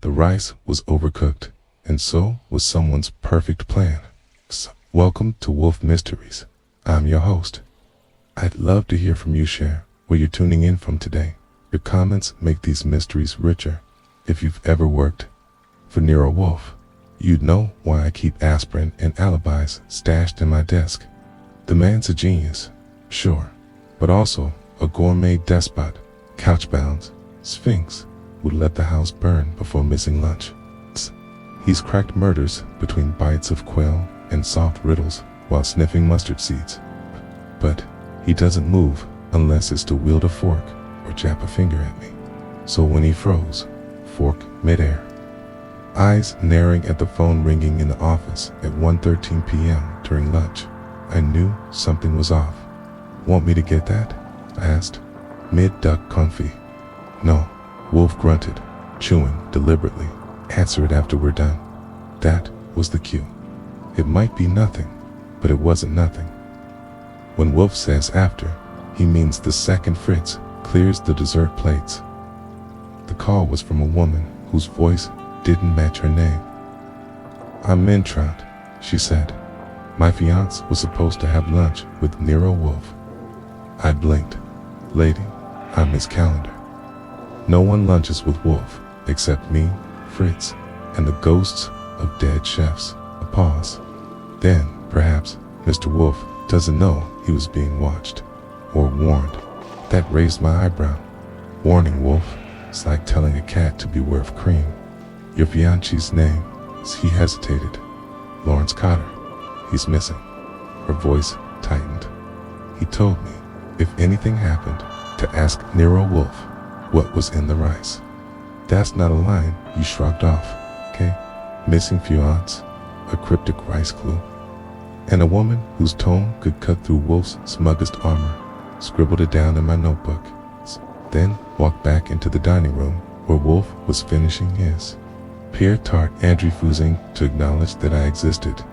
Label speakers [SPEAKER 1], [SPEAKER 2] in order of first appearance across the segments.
[SPEAKER 1] The rice was overcooked, and so was someone's perfect plan. Welcome to Wolfe Mysteries. I'm your host. I'd love to hear from you. Share where you're tuning in from today. Your comments make these mysteries richer. If you've ever worked for Nero Wolfe, you'd know why I keep aspirin and alibis stashed in my desk. The man's a genius, sure, but also a gourmet despot, couch-bound sphinx who'd let the house burn before missing lunch. He's cracked murders between bites of quail and soft riddles while sniffing mustard seeds. But he doesn't move unless it's to wield a fork or jab a finger at me. So when he froze, fork midair, eyes narrowing at the phone ringing in the office at 1:13 p.m. during lunch, I knew something was off. Want me to get that? I asked, mid-duck comfy. No, Wolfe grunted, chewing deliberately. Answer it after we're done. That was the cue. It might be nothing, but it wasn't nothing. When Wolfe says after, he means the second Fritz clears the dessert plates. The call was from a woman whose voice didn't match her name. I'm Mintrout, she said. My fiancé was supposed to have lunch with Nero Wolfe. I blinked. Lady, I'm his calendar. No one lunches with Wolfe except me, Fritz, and the ghosts of dead chefs. A pause. Then, perhaps, Mr. Wolfe doesn't know he was being watched or warned. That raised my eyebrow. Warning, Wolfe. It's like telling a cat to beware of cream. Your fiancé's name, he hesitated. Lawrence Cotter. He's missing. Her voice tightened. He told me, if anything happened, to ask Nero Wolfe what was in the rice. That's not a line you shrugged off, okay? Missing fiancé, a cryptic rice clue, and a woman whose tone could cut through Wolfe's smuggest armor. Scribbled it down in my notebook, then walked back into the dining room where Wolfe was finishing his pear tart and refusing to acknowledge that I existed.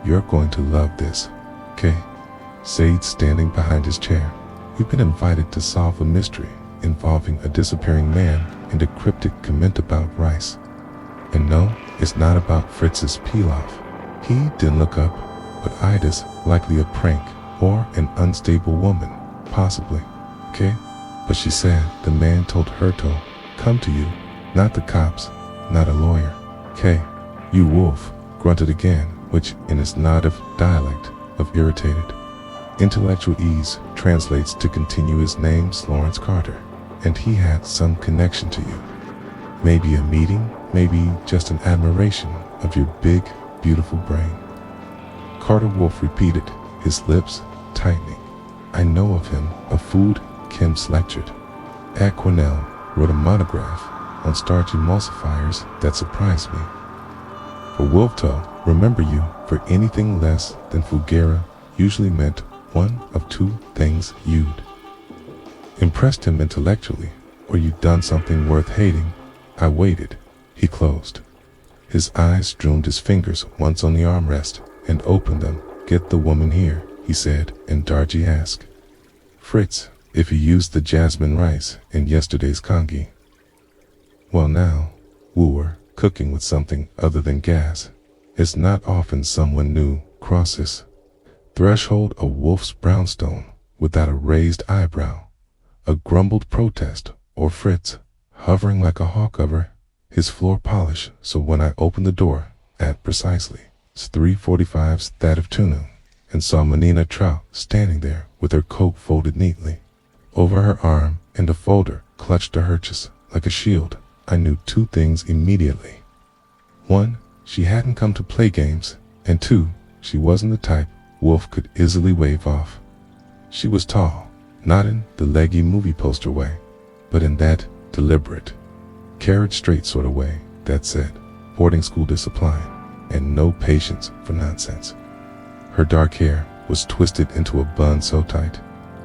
[SPEAKER 1] You're going to love this, okay? Sade standing behind his chair. We've been invited to solve a mystery involving a disappearing man and a cryptic comment about rice. And no, it's not about Fritz's peel-off. He didn't look up, but Ida's likely a prank or an unstable woman, possibly, okay? But she said the man told her to come to you, not the cops, not a lawyer. Okay, you Wolfe, grunted again, which in his native dialect of irritated. Intellectual ease translates to continue. His name's Lawrence Carter, and he had some connection to you. Maybe a meeting, maybe just an admiration of your big, beautiful brain. Carter Wolfe repeated, his lips tightening. I know of him, a food chemist lectured at Cornell, wrote a monograph on starch emulsifiers that surprised me. For Wolfe to remember you for anything less than Fugera usually meant one of two things: you'd impressed him intellectually, or you'd done something worth hating. I waited. He closed. His eyes droomed his fingers once on the armrest and opened them. Get the woman here, he said, and Dargy asked Fritz if he used the jasmine rice in yesterday's congee. Well now, wooer, cooking with something other than gas. It's not often someone new crosses threshold of Wolfe's brownstone without a raised eyebrow, a grumbled protest, or Fritz, hovering like a hawk over his floor polish. So when I opened the door at precisely 3:45 that afternoon and saw Menina Trout standing there with her coat folded neatly over her arm and a folder clutched to her chest like a shield, I knew two things immediately. One, she hadn't come to play games, and two, she wasn't the type Wolfe could easily wave off. She was tall, not in the leggy movie poster way, but in that deliberate, carriage straight sort of way that said boarding school discipline and no patience for nonsense. Her dark hair was twisted into a bun so tight,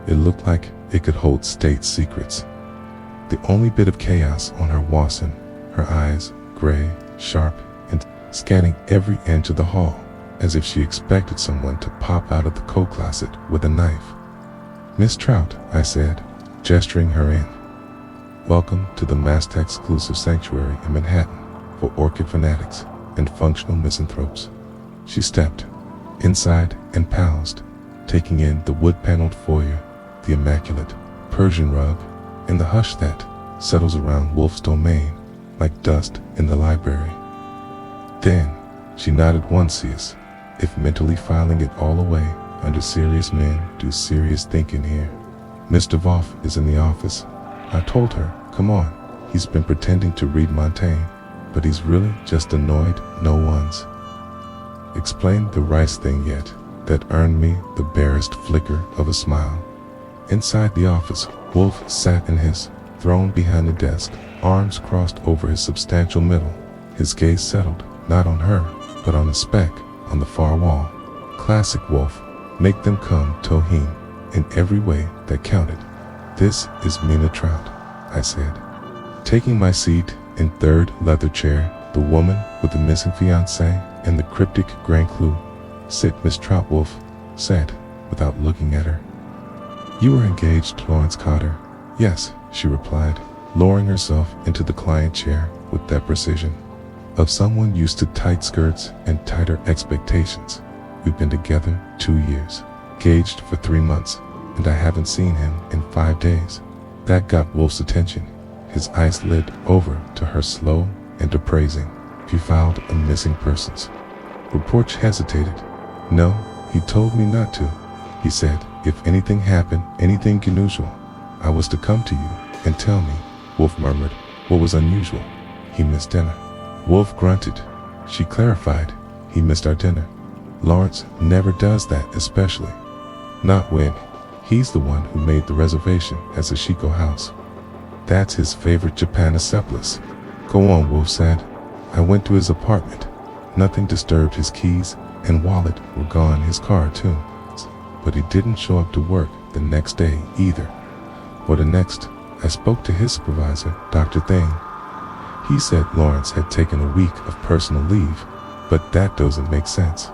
[SPEAKER 1] it looked like it could hold state secrets. The only bit of chaos on her wasn't, her eyes, gray, sharp, and scanning every inch of the hall, as if she expected someone to pop out of the coat closet with a knife. Miss Trout, I said, gesturing her in. Welcome to the Master exclusive sanctuary in Manhattan. for orchid fanatics and functional misanthropes. She stepped inside and paused, taking in the wood-paneled foyer, the immaculate Persian rug, and the hush that settles around Wolfe's domain like dust in the library. Then she nodded once, if mentally filing it all away under serious men do serious thinking here. Mr. Wolfe is in the office. I told her, come on, he's been pretending to read Montaigne, but he's really just annoyed no one's explained the rice thing yet. That earned me the barest flicker of a smile. Inside the office, Wolfe sat in his throne behind the desk, arms crossed over his substantial middle. His gaze settled, not on her, but on a speck on the far wall. Classic Wolfe, make them come Toheen, in every way that counted. This is Mina Trout, I said, taking my seat in third leather chair, the woman with the missing fiancé and the cryptic grand clue. Sit, Miss Trout, Wolfe said, without looking at her. You were engaged, Lawrence Cotter. Yes, she replied, lowering herself into the client chair with that precision of someone used to tight skirts and tighter expectations. We've been together 2 years, engaged for 3 months, and I haven't seen him in 5 days. That got Wolfe's attention. His eyes slid over to her slow and appraising. She filed a missing persons report. She hesitated. No, he told me not to. He said, if anything happened, anything unusual, I was to come to you and tell me. Wolfe murmured, what was unusual? He missed dinner. Wolfe grunted. She clarified, he missed our dinner. Lawrence never does that, especially not when he's the one who made the reservation at the Chico house. That's his favorite Japaneseplis. Go on, Wolfe said. I went to his apartment. Nothing disturbed. His keys and wallet were gone, his car too. But he didn't show up to work the next day either. What the next? I spoke to his supervisor, Dr. Thing. He said Lawrence had taken a week of personal leave, but that doesn't make sense.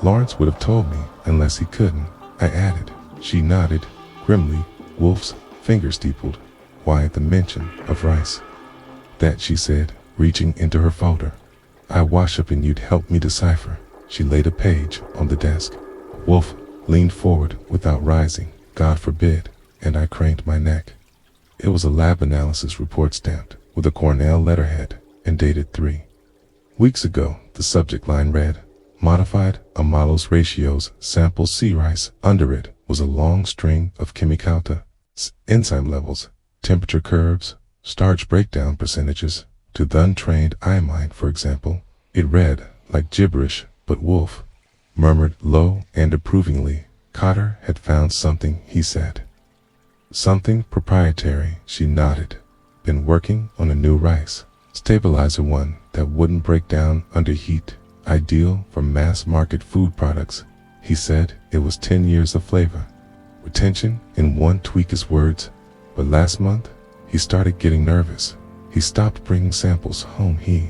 [SPEAKER 1] Lawrence would have told me unless he couldn't, I added. She nodded grimly. Wolfe's fingers steepled. Why the mention of rice? That, she said, reaching into her folder. I wash up and you'd help me decipher. She laid a page on the desk. Wolfe leaned forward without rising. God forbid, and I craned my neck. It was a lab analysis report stamped with a Cornell letterhead and dated 3 weeks ago. The subject line read, modified amylose ratios, sample sea rice. Under it was a long string of chemicalta, enzyme levels, temperature curves, starch breakdown percentages. To the untrained eye mind, for example, it read like gibberish, but Wolfe murmured low and approvingly. Cotter had found something, he said. Something proprietary, she nodded. Been working on a new rice stabilizer, one that wouldn't break down under heat, ideal for mass market food products. He said it was 10 years of flavor retention in one tweak his words. But last month, he started getting nervous. He stopped bringing samples home. He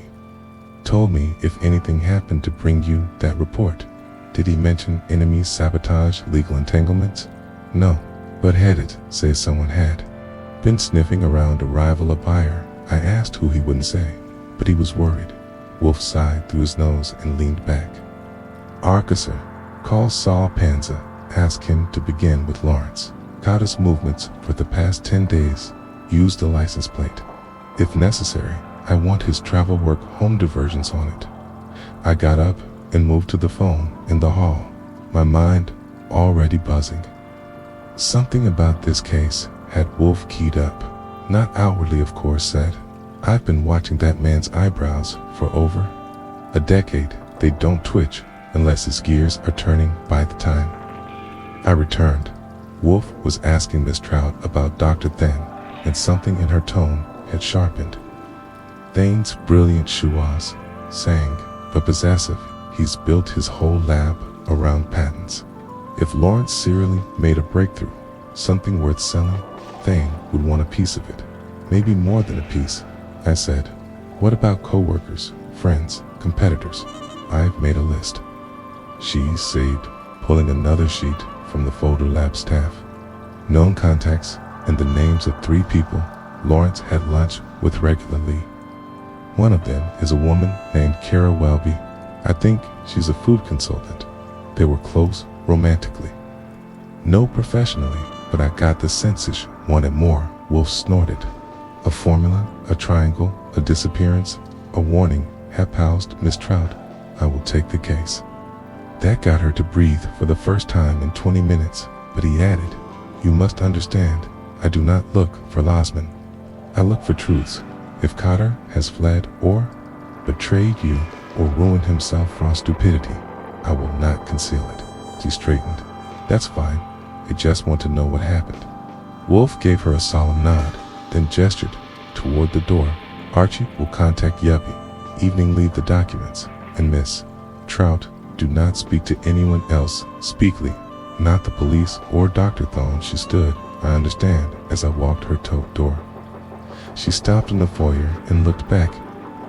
[SPEAKER 1] told me if anything happened to bring you that report. Did he mention enemies, sabotage, legal entanglements? No, but had it, say someone had been sniffing around a rival, a buyer. I asked who, he wouldn't say, but he was worried. Wolfe sighed through his nose and leaned back. Archie, call Saul Panza, ask him to begin with Lawrence Cotter's movements for the past 10 days. Use the license plate. If necessary, I want his travel work home diversions on it. I got up and moved to the phone in the hall, my mind already buzzing. Something about this case had Wolfe keyed up. Not outwardly, of course, said. I've been watching that man's eyebrows for over a decade. They don't twitch unless his gears are turning by the time I returned. Wolfe was asking Miss Trout about Dr. Then, and something in her tone had sharpened. Thane's brilliant schwas sang, but possessive. He's built his whole lab around patents. If Lawrence serially made a breakthrough, something worth selling, Thane would want a piece of it. Maybe more than a piece, I said. What about co-workers, friends, competitors? I've made a list. She saved, pulling another sheet from the folder. Lab staff, known contacts, and the names of 3 people Lawrence had lunch with regularly. One of them is a woman named Nero Wolfe. I think she's a food consultant. They were close romantically. No professionally, but I got the sense she wanted more. Wolfe snorted. A formula, a triangle, a disappearance, a warning. Have housed Miss Trout. I will take the case. That got her to breathe for the first time in 20 minutes, but he added, you must understand, I do not look for Losman. I look for truths. If Cotter has fled or betrayed you or ruined himself for our stupidity, I will not conceal it. She straightened. That's fine. I just want to know what happened. Wolfe gave her a solemn nod, then gestured toward the door. Archie will contact Yuppie. Evening leave the documents. And Miss Trout, do not speak to anyone else. Speakly. Not the police or Dr. Thorne. She stood, I understand, as I walked her tote door. She stopped in the foyer and looked back.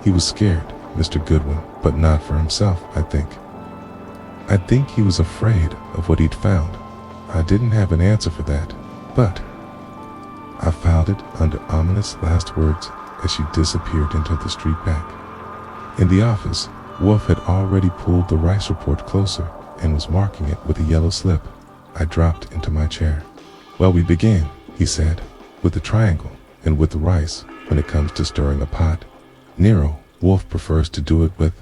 [SPEAKER 1] He was scared, Mr. Goodwin, but not for himself, I think. I think he was afraid of what he'd found. I didn't have an answer for that, but I filed it under ominous last words as she disappeared into the street back. In the office, Wolfe had already pulled the rice report closer and was marking it with a yellow slip. I dropped into my chair. Well, we began, he said, with the triangle and with the rice. When it comes to stirring a pot, Nero Wolfe prefers to do it with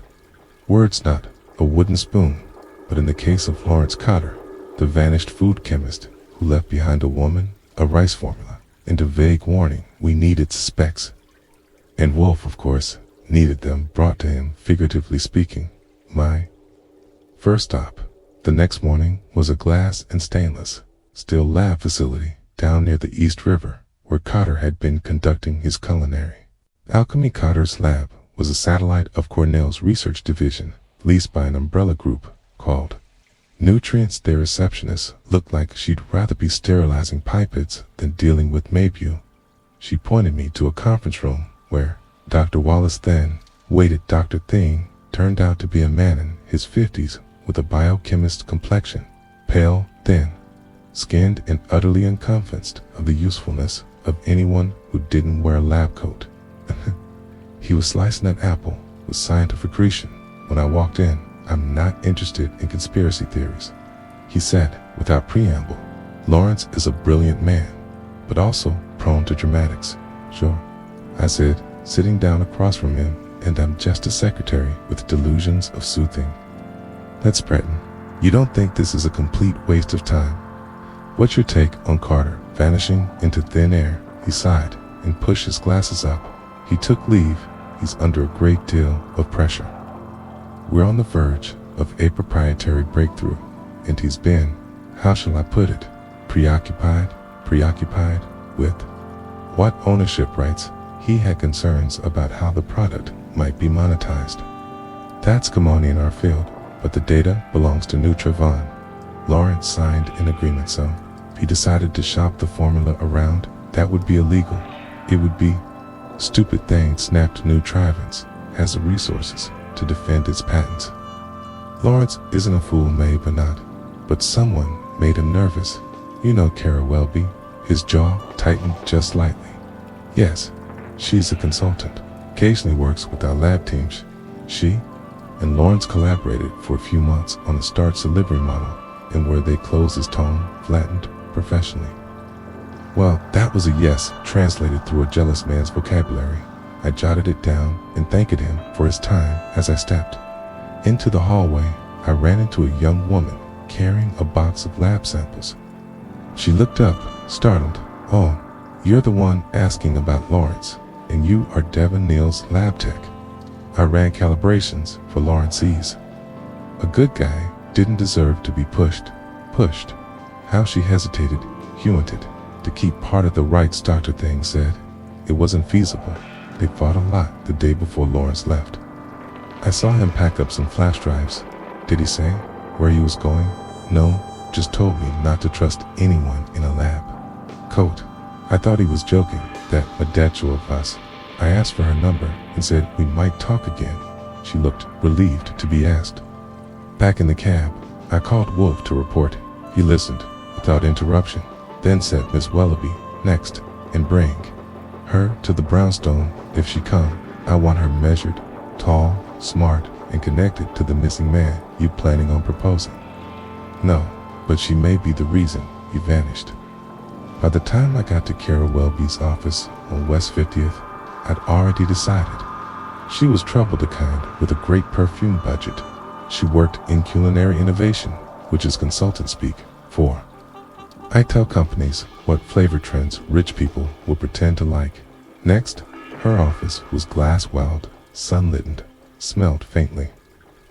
[SPEAKER 1] words, not a wooden spoon. But in the case of Lawrence Cotter, the vanished food chemist who left behind a woman, a rice formula, and a vague warning, we needed suspects. And Wolfe, of course, needed them brought to him, figuratively speaking. My first stop, the next morning, was a glass and stainless steel lab facility down near the East River, where Cotter had been conducting his culinary alchemy. Cotter's lab was a satellite of Cornell's research division, leased by an umbrella group called Nutrients. Their receptionist looked like she'd rather be sterilizing pipettes than dealing with Maybew. She pointed me to a conference room where Dr. Wallace then waited. Dr. Thing turned out to be a man in his 50s with a biochemist's complexion, pale, thin, skinned, and utterly unconvinced of the usefulness of anyone who didn't wear a lab coat. He was slicing that apple with scientific accretion. When I walked in, I'm not interested in conspiracy theories, he said without preamble. Lawrence is a brilliant man, but also prone to dramatics. Sure, I said, sitting down across from him, and I'm just a secretary with delusions of soothing. Let's Breton. You don't think this is a complete waste of time? What's your take on Cotter vanishing into thin air? He sighed and pushed his glasses up. He took leave. He's under a great deal of pressure. We're on the verge of a proprietary breakthrough, and he's been, how shall I put it, preoccupied with what ownership rights. He had concerns about how the product might be monetized. That's common in our field, but the data belongs to Nutrivon. Lawrence signed an agreement, so if he decided to shop the formula around, that would be illegal. It would be stupid thing. Snapped. Nutrivon has the resources to defend its patents. Lawrence isn't a fool, maybe not, but someone made him nervous. You know Kara Welby. His jaw tightened just slightly. Yes, she's a consultant, occasionally works with our lab teams. She and Lawrence collaborated for a few months on a starch delivery model, and where they closed his tone, flattened professionally. Well, that was a yes, translated through a jealous man's vocabulary. I jotted it down and thanked him for his time. As I stepped into the hallway, I ran into a young woman carrying a box of lab samples. She looked up, startled. Oh, you're the one asking about Lawrence, and you are Devin Neal's lab tech. I ran calibrations for Lawrence E's. A good guy didn't deserve to be pushed. How she hesitated, hunted, to keep part of the rights. Dr. Thing said it wasn't feasible. They fought a lot the day before Lawrence left. I saw him pack up some flash drives. Did he say where he was going? No, just told me not to trust anyone in a lab coat. I thought he was joking, that Medecho of us. I asked for her number and said we might talk again. She looked relieved to be asked. Back in the cab, I called Wolfe to report. He listened without interruption, then said Miss Willoughby next, and bring her to the brownstone if she come. I want her measured, tall, smart, and connected to the missing man you planning on proposing. No, but she may be the reason he vanished. By the time I got to Kara Welby's office on West 50th, I'd already decided. She was trouble the kind with a great perfume budget. She worked in culinary innovation, which is consultant speak for. I tell companies what flavor trends rich people will pretend to like. Next, her office was glass-walled, sun-lit, smelled faintly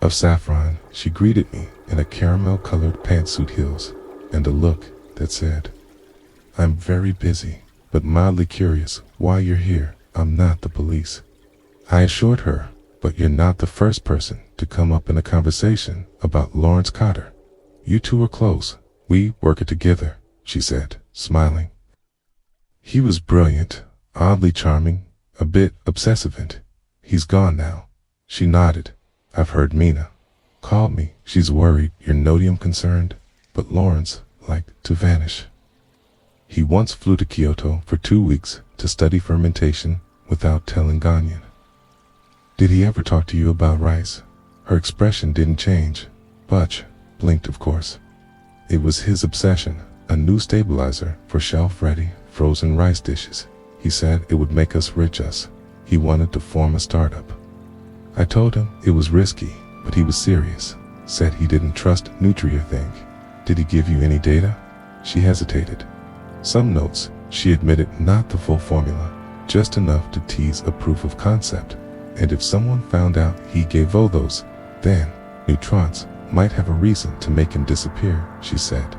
[SPEAKER 1] of saffron. She greeted me in a caramel-colored pantsuit heels and a look that said, "I'm very busy, but mildly curious why you're here. I'm not the police." I assured her, "But you're not the first person to come up in a conversation about Lawrence Cotter. You two are close. We work it together," she said, smiling. He was brilliant, oddly charming, a bit obsessivant. He's gone now. She nodded. "I've heard Mina called me. She's worried you're Nodium concerned, but Lawrence liked to vanish. He once flew to Kyoto for 2 weeks to study fermentation without telling Ganyan." "Did he ever talk to you about rice?" Her expression didn't change. Butch blinked, of course. "It was his obsession, a new stabilizer for shelf-ready, frozen rice dishes. He said it would make us rich. He wanted to form a startup." I told him it was risky, but he was serious. Said he didn't trust NutriaThink. "Did he give you any data?" She hesitated. "Some notes," she admitted, "not the full formula, just enough to tease a proof of concept. And if someone found out he gave those, then Neutrons might have a reason to make him disappear," she said.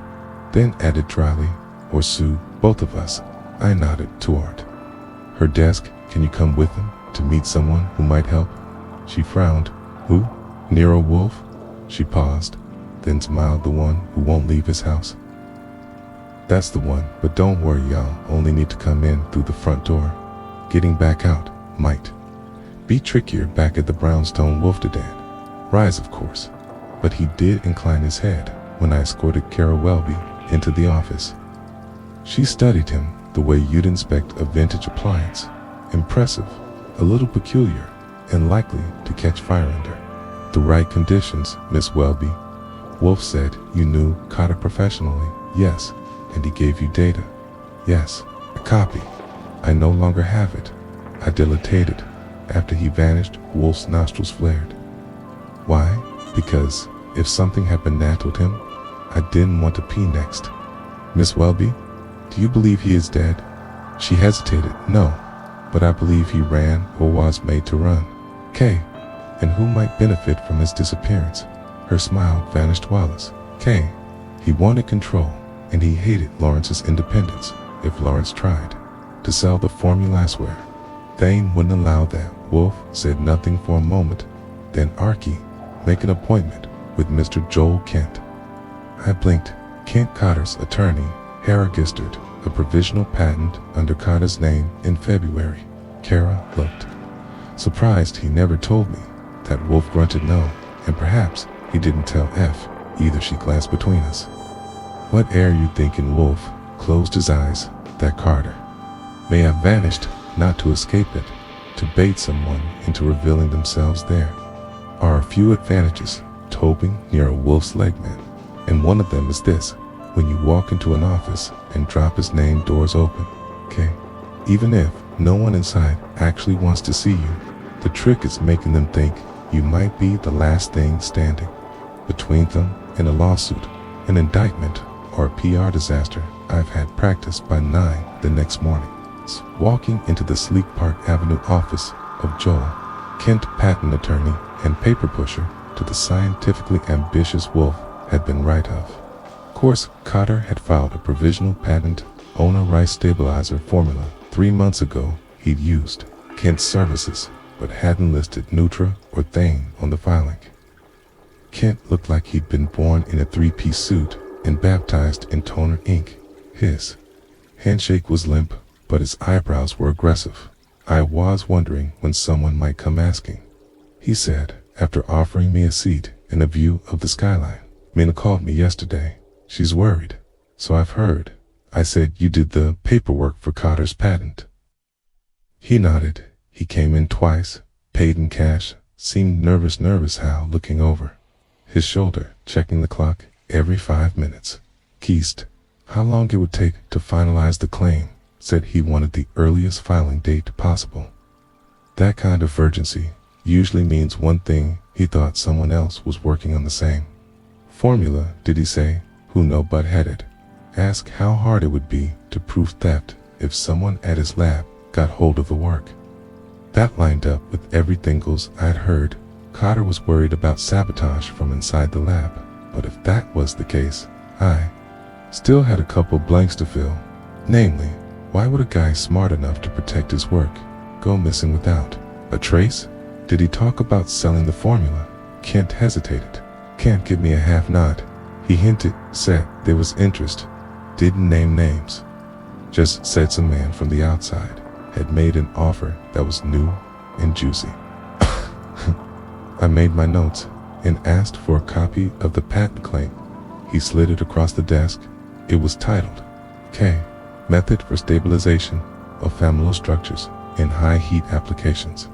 [SPEAKER 1] Then added dryly, "or sue both of us." I nodded toward her desk. "Can you come with him to meet someone who might help?" She frowned. "Who? Nero Wolfe?" She paused, then smiled. "The one who won't leave his house." "That's the one, but don't worry, y'all only need to come in through the front door. Getting back out might be trickier back at the brownstone Wolfedan. Rise, of course." But he did incline his head when I escorted Kara Welby into the office. She studied him the way you'd inspect a vintage appliance. Impressive, a little peculiar, and likely to catch fire under the right conditions, Miss Welby. Wolfe said you knew Cotter professionally. "Yes." "And he gave you data?" "Yes." "A copy?" "I no longer have it." I dilated. After he vanished, Wolfe's nostrils flared. "Why?" "Because if something had banatled him, I didn't want to pee next." "Miss Welby, do you believe he is dead?" She hesitated. "No, but I believe he ran or was made to run." "Kay, and who might benefit from his disappearance?" Her smile vanished. "Wallace. Kay. He wanted control, and he hated Lawrence's independence. If Lawrence tried to sell the formula elsewhere, Thane wouldn't allow that." Wolfe said nothing for a moment. Then, "Archie, make an appointment with Mr. Joel Kent." I blinked. Kent Cotter's attorney had registered a provisional patent under Cotter's name in February. Kara looked surprised. "He never told me." That Wolfe grunted no, and perhaps he didn't tell F either. She glanced between us. "What air you thinking?" Wolfe closed his eyes. "That Cotter may have vanished, not to escape it, to bait someone into revealing themselves. There are a few advantages to hoping Nero Wolfe's legman, and one of them is this: when you walk into an office and drop his name, doors open. Okay? Even if no one inside actually wants to see you, the trick is making them think you might be the last thing standing between them and a lawsuit, an indictment, or a PR disaster. I've had practice by 9 the next morning. Walking into the sleek Park Avenue office of Joel Kent, patent attorney and paper pusher to the scientifically ambitious Wolfe, had been right of course. Cotter had filed a provisional patent on a rice stabilizer formula 3 months ago. He'd used Kent's services, but hadn't listed Nutra or Thane on the filing. Kent looked like he'd been born in a 3-piece suit and baptized in toner ink. His handshake was limp, but his eyebrows were aggressive. I was wondering when someone might come asking. He said, after offering me a seat and a view of the skyline, "Mina called me yesterday. She's worried." "So I've heard." I said, "You did the paperwork for Cotter's patent?" He nodded. "He came in twice, paid in cash, seemed nervous Hal looking over his shoulder, checking the clock every 5 minutes. Keast, how long it would take to finalize the claim, said he wanted the earliest filing date possible. That kind of urgency usually means one thing: he thought someone else was working on the same formula. Did he say who no butt-headed? Ask how hard it would be to prove theft if someone at his lab got hold of the work. That lined up with everything else I'd heard. Cotter was worried about sabotage from inside the lab, but if that was the case, I still had a couple blanks to fill. Namely, why would a guy smart enough to protect his work go missing without a trace? Did he talk about selling the formula? Kent hesitated. Can't give me a half nod. He hinted, said there was interest. Didn't name names. Just said some man from the outside had made an offer that was new and juicy. I made my notes and asked for a copy of the patent claim. He slid it across the desk. It was titled K. Method for Stabilization of Familial Structures in High Heat Applications.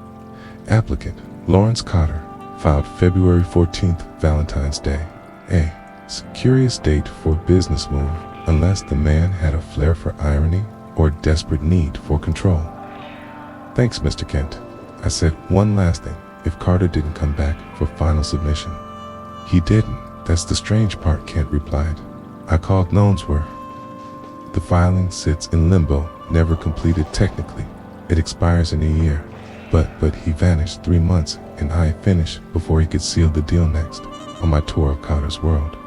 [SPEAKER 1] Applicant, Lawrence Cotter. Filed February 14th, Valentine's Day. Curious date for business move, unless the man had a flair for irony or desperate need for control. Thanks, Mr. Kent. I said one last thing. If Carter didn't come back for final submission. He didn't. That's the strange part, Kent replied. I called Nonesworth. The filing sits in limbo, never completed technically. It expires in a year. But he vanished 3 months, and I finished before he could seal the deal next. On my tour of Carter's world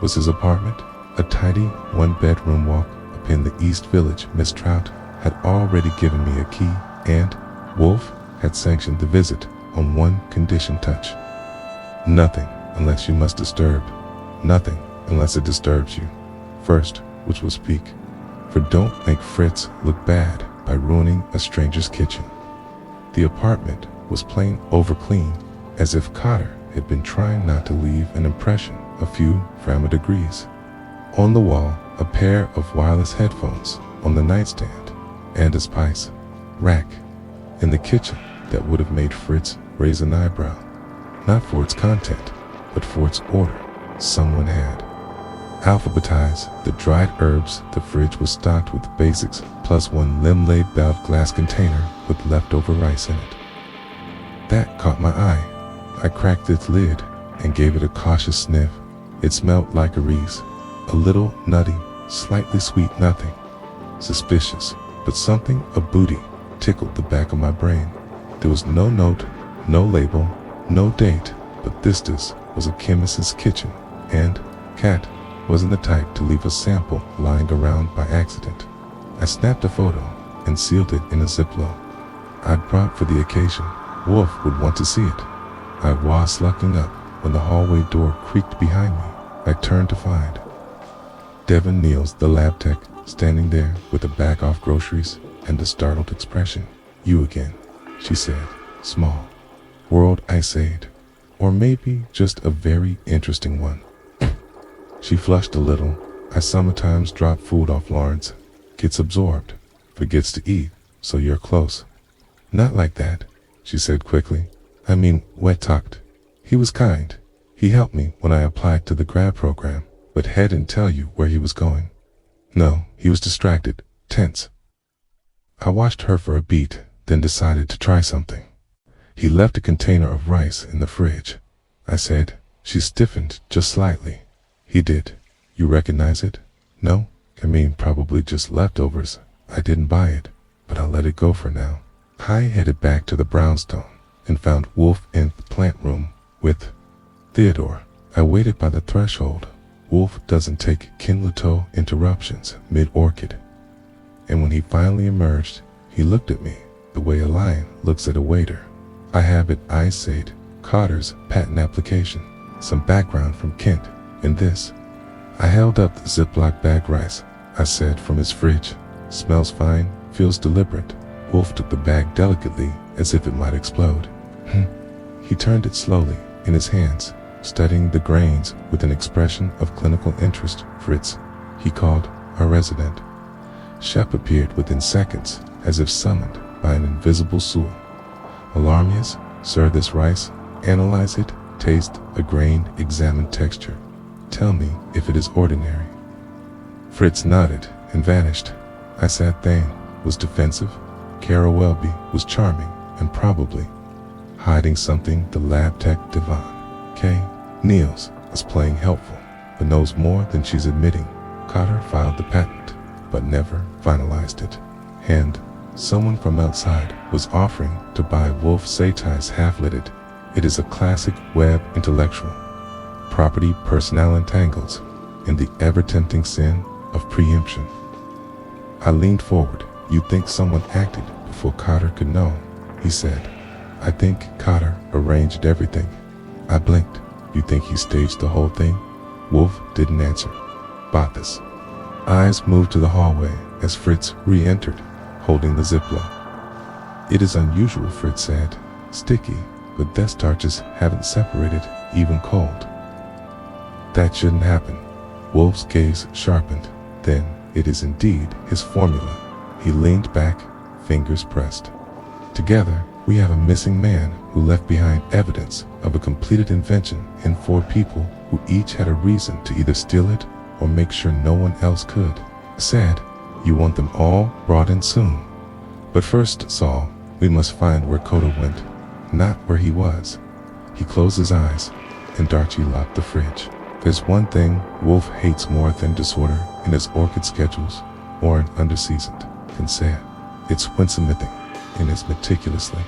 [SPEAKER 1] was his apartment, a tidy one-bedroom walk up in the East Village. Miss Trout had already given me a key, and Wolfe had sanctioned the visit on one condition: touch nothing unless you must disturb, nothing unless it disturbs you first, which will speak. For don't make Fritz look bad by ruining a stranger's kitchen. The apartment was plain overclean, as if Cotter had been trying not to leave an impression a few Framma degrees. On the wall, a pair of wireless headphones on the nightstand, and a spice rack in the kitchen that would have made Fritz raise an eyebrow. Not for its content, but for its order. Someone had alphabetized the dried herbs. The fridge was stocked with basics, plus one lemonade-bound glass container with leftover rice in it. That caught my eye. I cracked its lid and gave it a cautious sniff. It smelled like a Reese. A little nutty, slightly sweet, nothing suspicious, but something, a booty, tickled the back of my brain. There was no note, no label, no date, but this was a chemist's kitchen, and Cat wasn't the type to leave a sample lying around by accident. I snapped a photo and sealed it in a Ziploc I'd brought for the occasion. Wolfe would want to see it. I was locking up when the hallway door creaked behind me. I turned to find Devon Niels, the lab tech, standing there with a bag of groceries and a startled expression. You again, she said. Small world, I said. Or maybe just a very interesting one. She flushed a little. I sometimes drop food off Lawrence. Gets absorbed. Forgets to eat, so you're close. Not like that, she said quickly. I mean, wet-talked. He was kind. He helped me when I applied to the grad program, but hadn't tell you where he was going. No, he was distracted, tense. I watched her for a beat, then decided to try something. He left a container of rice in the fridge. I said. She stiffened just slightly. He did. You recognize it? No? I mean, probably just leftovers. I didn't buy it, but I'll let it go for now. I headed back to the brownstone and found Wolfe in the plant room with Theodore. I waited by the threshold. Wolfe doesn't take Kinluto interruptions mid-orchid. And when he finally emerged, he looked at me the way a lion looks at a waiter. I have it, I said, Carter's patent application, some background from Kent, and this. I held up the Ziploc bag rice. I said, from his fridge. Smells fine, feels deliberate. Wolfe took the bag delicately, as if it might explode. He turned it slowly in his hands, studying the grains with an expression of clinical interest. Fritz, he called our resident. Shep appeared within seconds, as if summoned by an invisible soul. Alarmius, Sir this rice, analyze it, taste a grain, examine texture. Tell me if it is ordinary. Fritz nodded and vanished. I sat there, was defensive. Kara Welby was charming and probably hiding something the lab tech Devon. K. Niels was playing helpful, but knows more than she's admitting. Cotter filed the patent, but never finalized it. And someone from outside was offering to buy Wolfe Satie's half-lidded. It is a classic web intellectual. Property personnel entangles in the ever-tempting sin of preemption. I leaned forward. You think someone acted before Cotter could know, he said. I think Cotter arranged everything. I blinked. You think he staged the whole thing? Wolfe didn't answer. Bothas. Eyes moved to the hallway as Fritz re-entered, holding the Ziploc. It is unusual, Fritz said. Sticky, but death starches haven't separated, even cold. That shouldn't happen. Wolfe's gaze sharpened. Then, it is indeed his formula. He leaned back, fingers pressed. Together, we have a missing man who left behind evidence of a completed invention in 4 people who each had a reason to either steal it or make sure no one else could. Said, you want them all brought in soon. But first, Saul, we must find where Cotter went, not where he was. He closed his eyes, and Archie locked the fridge. There's one thing Wolfe hates more than disorder in his orchid schedules or an underseasoned consent. It's winsomithing in his meticulously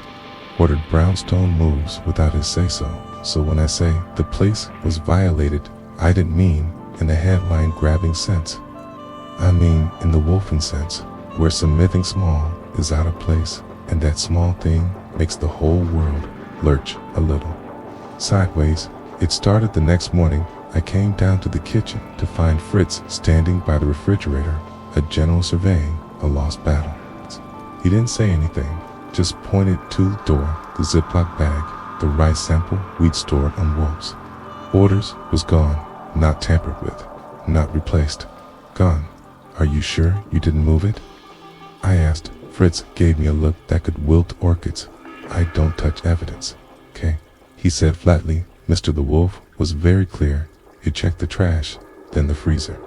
[SPEAKER 1] ordered brownstone moves without his say-so. So when I say the place was violated, I didn't mean in a headline-grabbing sense. I mean in the Wolfen sense, where something small is out of place, and that small thing makes the whole world lurch a little. Sideways, it started the next morning. I came down to the kitchen to find Fritz standing by the refrigerator, a general surveying a lost battle. He didn't say anything, just pointed to the door, the Ziploc bag, the rice sample we'd stored on Wolfe's. Orders was gone, not tampered with, not replaced. Gone. Are you sure you didn't move it? I asked. Fritz gave me a look that could wilt orchids. I don't touch evidence, okay? He said flatly. Mr. the Wolf was very clear. He checked the trash, then the freezer,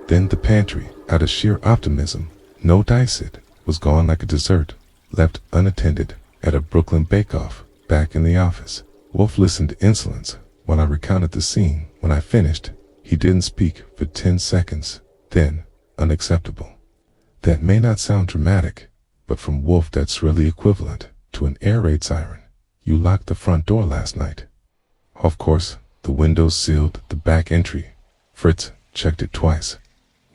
[SPEAKER 1] then the pantry. Out of sheer optimism, no dice it, was gone like a dessert, left unattended at a Brooklyn bake-off. Back in the office, Wolfe listened to insolence while I recounted the scene. When I finished, he didn't speak for 10 seconds. Then, unacceptable. That may not sound dramatic, but from Wolfe that's really equivalent to an air raid siren. You locked the front door last night. Of course, the windows sealed the back entry. Fritz checked it twice.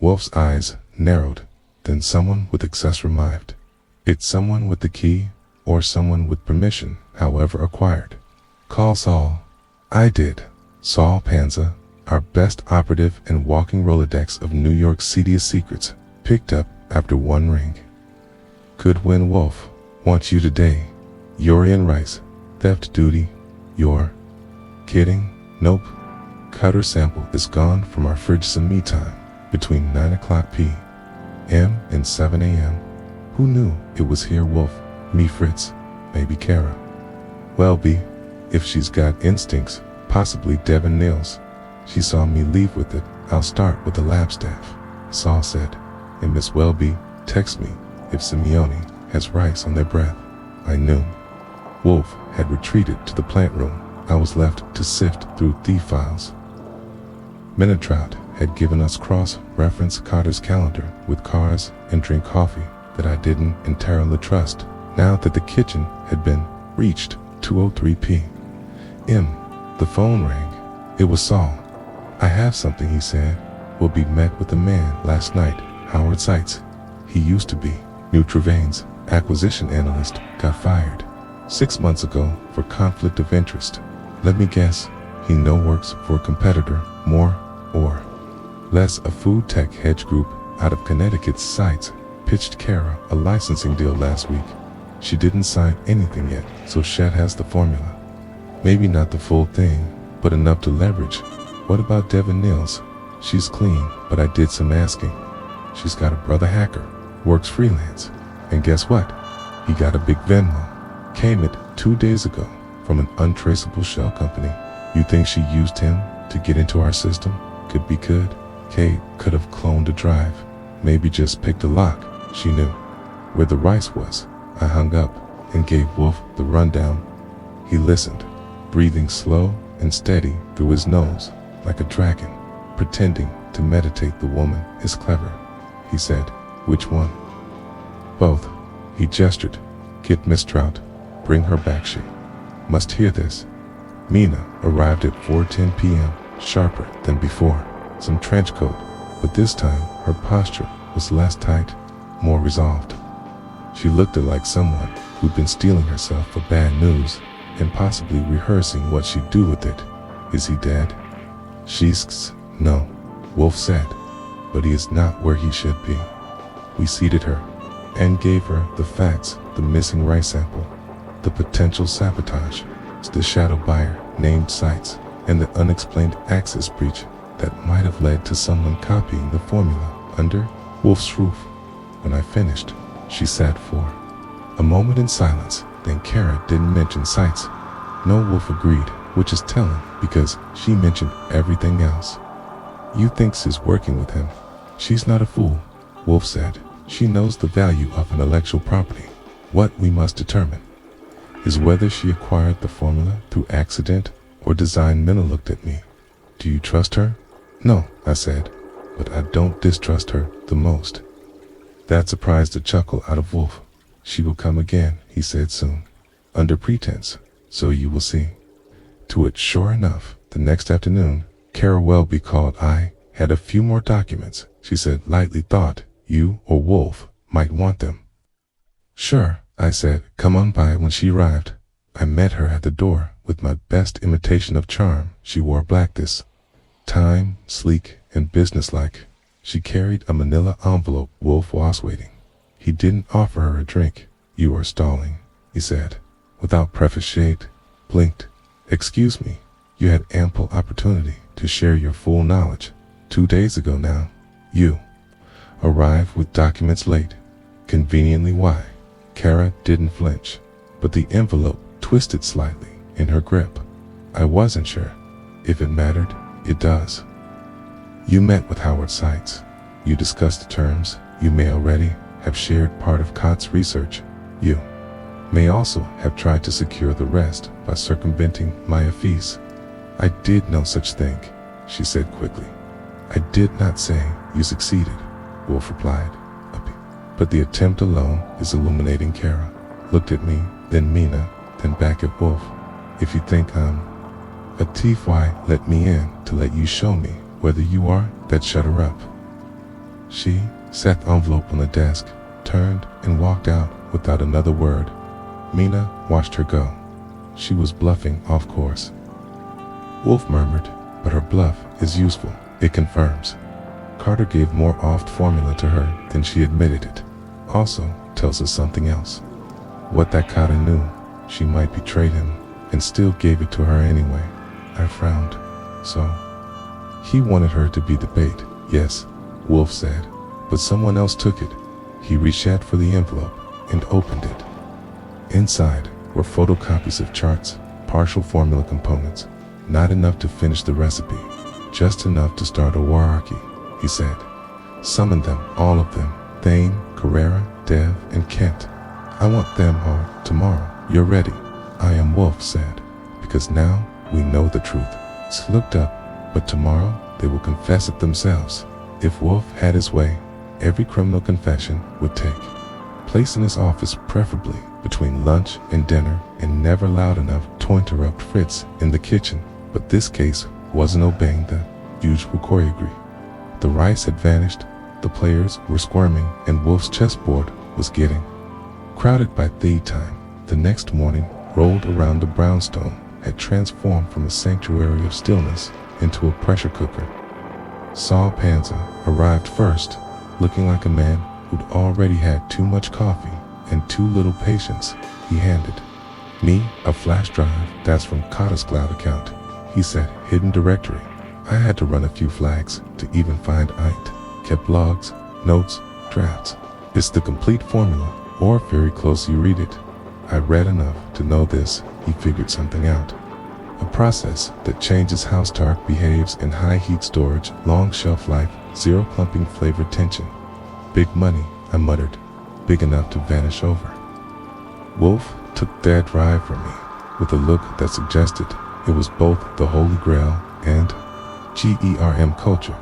[SPEAKER 1] Wolfe's eyes narrowed. Then someone with access revived. It's someone with the key, or someone with permission, however acquired. Call Saul. I did. Saul Panza, our best operative and walking Rolodex of New York's seediest secrets, picked up after one ring. Goodwin Wolfe wants you today. You're in Rice. Theft duty. You're kidding? Nope. Cutter sample is gone from our fridge some me time between 9 o'clock p.m. and 7 a.m. Who knew it was here? Wolfe, me, Fritz, maybe Kara. Welby, if she's got instincts, possibly Devin Niels. She saw me leave with it. I'll start with the lab staff, Saul said, and Miss Welby text me if Simeone has rice on their breath. I knew. Wolfe had retreated to the plant room. I was left to sift through thief files. Minitrout had given us cross-reference Cotter's calendar with cars and drink coffee that I didn't entirely trust. Now that the kitchen had been reached, 2:03 p.m. The phone rang. It was Saul. I have something, he said. We'll be met with a man last night, Howard Seitz. He used to be Nutrivane's acquisition analyst, got fired 6 months ago for conflict of interest. Let me guess, he now works for a competitor, more or less a food tech hedge group out of Connecticut's sites. Pitched Kara a licensing deal last week. She didn't sign anything yet, so Shed has the formula. Maybe not the full thing, but enough to leverage. What about Devin Niels? She's clean, but I did some asking. She's got a brother hacker, works freelance. And guess what? He got a big Venmo. Came it 2 days ago. from an untraceable shell company. You think she used him to get into our system? Could be good. Kate could have cloned a drive. Maybe just picked a lock. She knew where the rice was. I hung up and gave Wolfe the rundown. He listened, breathing slow and steady through his nose like a dragon, pretending to meditate. The woman is clever, he said. Which one? Both. He gestured. Get Miss Trout. Bring her back. She must hear this. Mina arrived at 4:10 p.m., sharper than before. Some trench coat, but this time her posture was less tight, more resolved. She looked like someone who'd been steeling herself for bad news and possibly rehearsing what she'd do with it. Is he dead? She's no, Wolfe said, but he is not where he should be. We seated her and gave her the facts, the missing rice sample, the potential sabotage, the shadow buyer named sites, and the unexplained access breach that might have led to someone copying the formula under Wolfe's roof. When I finished, she sat for a moment in silence. Then Kara didn't mention sites. No, Wolfe agreed, which is telling because she mentioned everything else. You think she's working with him? She's not a fool, Wolfe said. She knows the value of intellectual property. What we must determine is whether she acquired the formula through accident or design. Minna looked at me. Do you trust her? No, I said, but I don't distrust her the most. That surprised a chuckle out of Wolfe. She will come again, he said soon, under pretense, so you will see. To it, sure enough, the next afternoon, Kara Welby called. I had a few more documents, she said lightly. Thought you or Wolfe might want them. Sure, I said. Come on by. When she arrived, I met her at the door with my best imitation of charm. She wore black this time, sleek and businesslike. She carried a manila envelope. Wolfe was waiting. He didn't offer her a drink. You are stalling, he said, without preface. Shade blinked. Excuse me, you had ample opportunity to share your full knowledge 2 days ago now. You arrived with documents late. Conveniently. Why? Kara didn't flinch, but the envelope twisted slightly in her grip. I wasn't sure. If it mattered, it does. You met with Howard Sykes. You discussed the terms. You may already have shared part of Cott's research. You may also have tried to secure the rest by circumventing my fees. I did no such thing, she said quickly. I did not say you succeeded, Wolfe replied. But the attempt alone is illuminating. Kara looked at me, then Mina, then back at Wolfe. If you think I'm a thief, why let me in to let you show me whether you are? That shut her up. She set the envelope on the desk, turned and walked out without another word. Mina watched her go. She was bluffing, of course. Wolfe murmured, but her bluff is useful. It confirms. Carter gave more oft formula to her than she admitted it. Also tells us something else. What that Carter knew, she might betrayed him and still gave it to her anyway. I frowned. So he wanted her to be the bait. Yes, Wolfe said, but someone else took it. He reached out for the envelope and opened it. Inside were photocopies of charts, partial formula components, not enough to finish the recipe, just enough to start a hierarchy, he said. Summon them, all of them, Thane, Carrera, Dev, and Kent. I want them all tomorrow. You're ready. I am, Wolfe said, because now we know the truth. She looked up, but tomorrow they will confess it themselves. If Wolfe had his way, every criminal confession would take place in his office, preferably between lunch and dinner, and never loud enough to interrupt Fritz in the kitchen. But this case wasn't obeying the usual choreography. The rice had vanished, the players were squirming, and Wolfe's chessboard was getting crowded. By tea time, the next morning rolled around. The brownstone had transformed from a sanctuary of stillness into a pressure cooker. Saul Panza arrived first, looking like a man who'd already had too much coffee and too little patience. He handed me a flash drive. That's from Cotta's cloud account, he said. Hidden directory. I had to run a few flags to even find it. Kept logs, notes, drafts. It's the complete formula, or very close. You read it. I read enough to know this he figured something out. A process that changes how starch behaves in high heat storage, long shelf life, zero clumping flavor tension. Big money, I muttered, big enough to vanish over. Wolfe took that drive from me with a look that suggested it was both the Holy Grail and GERM culture.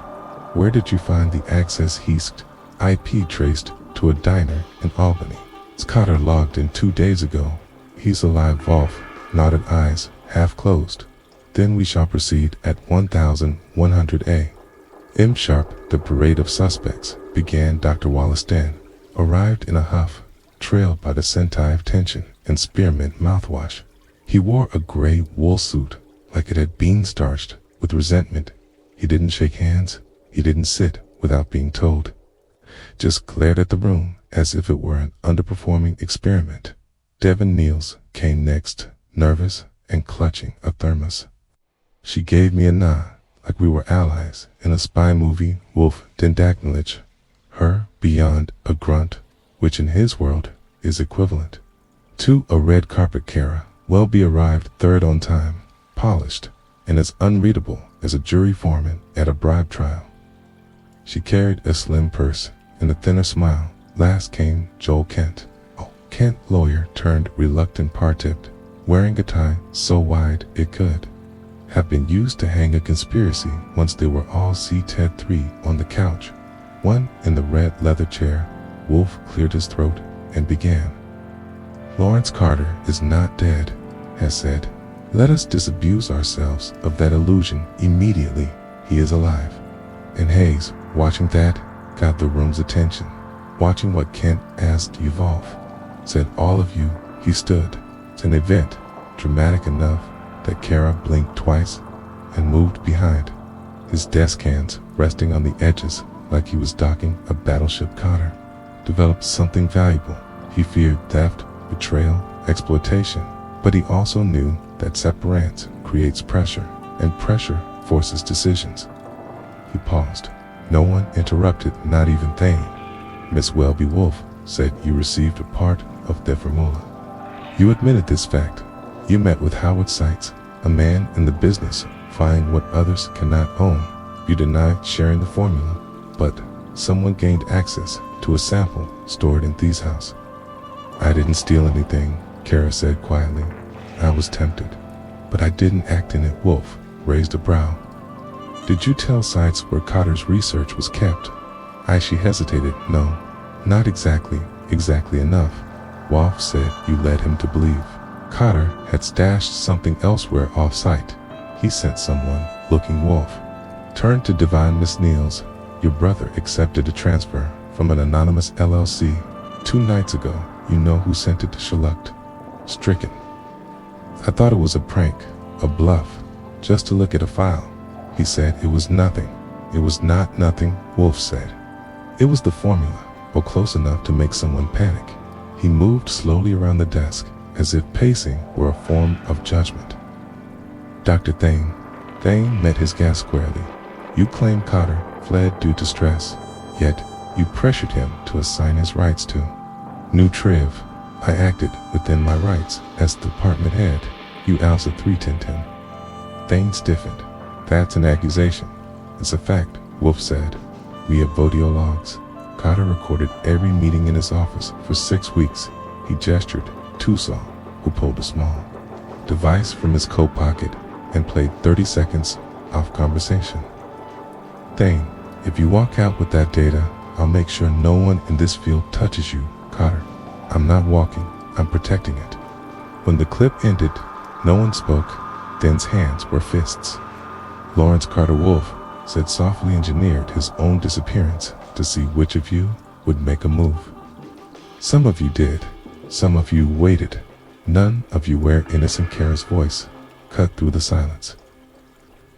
[SPEAKER 1] Where did you find the access? He asked. IP traced to a diner in Albany. Scotter logged in 2 days ago. He's alive. Wolfe nodded, eyes half closed. Then we shall proceed at 1100A. M sharp, the parade of suspects, began Dr. Wollaston, arrived in a huff, trailed by the sentai of tension and spearmint mouthwash. He wore a gray wool suit, like it had been starched with resentment. He didn't shake hands. He didn't sit without being told. Just glared at the room as if it were an underperforming experiment. Devon Niels came next, nervous and clutching a thermos. She gave me a nod, like we were allies in a spy movie. Wolfe didn't acknowledge her beyond a grunt, which in his world is equivalent to a red carpet. Kara Welby arrived third on time, polished, and as unreadable as a jury foreman at a bribe trial. She carried a slim purse and a thinner smile. Last came Joel Kent. Kent, lawyer turned reluctant, par-tipped, wearing a tie so wide it could have been used to hang a conspiracy. Once they were all seated, 3 on the couch, 1 in the red leather chair. Wolfe cleared his throat and began. Lawrence Carter is not dead, Hess said. Let us disabuse ourselves of that illusion immediately. He is alive. And Hayes, watching that, got the room's attention. Watching what Kent asked you, Wolfe, said all of you. He stood. It's an event dramatic enough that Kara blinked twice and moved behind, his desk hands resting on the edges like he was docking a battleship. Carter developed something valuable. He feared theft, betrayal, exploitation, but he also knew that separance creates pressure, and pressure forces decisions. He paused. No one interrupted, not even Thane. Miss Welby, Wolfe said, you received a part of the formula. You admitted this fact. You met with Howard Seitz, a man in the business, find what others cannot own. You denied sharing the formula, but someone gained access to a sample stored in Thee's house. I didn't steal anything, Kara said quietly. I was tempted, but I didn't act in it. Wolfe raised a brow. Did you tell Seitz where Carter's research was kept? She hesitated. No, not exactly enough. Wolfe said you led him to believe Carter had stashed something elsewhere off-site. He sent someone looking. Wolfe turned to divine Miss Niels. Your brother accepted a transfer from an anonymous LLC 2 nights ago. You know who sent it to Shaluked? Stricken. I thought it was a prank, a bluff, just to look at a file. He said it was nothing. It was not nothing, Wolfe said. It was the formula, or close enough to make someone panic. He moved slowly around the desk, as if pacing were a form of judgment. Dr. Thane met his gas squarely. You claim Carter fled due to stress, yet you pressured him to assign his rights to New Triv. I acted within my rights as the department head. You Alsa 31010. Thane stiffened. That's an accusation. It's a fact, Wolfe said. We have audio logs. Carter recorded every meeting in his office for 6 weeks. He gestured to Saul, who pulled a small device from his coat pocket and played 30 seconds of conversation. Thane, if you walk out with that data, I'll make sure no one in this field touches you. Carter, I'm not walking, I'm protecting it. When the clip ended, no one spoke. Thane's hands were fists. Lawrence Carter Wolfe said softly engineered his own disappearance to see which of you would make a move. Some of you did. Some of you waited. None of you were innocent. Kara's voice cut through the silence.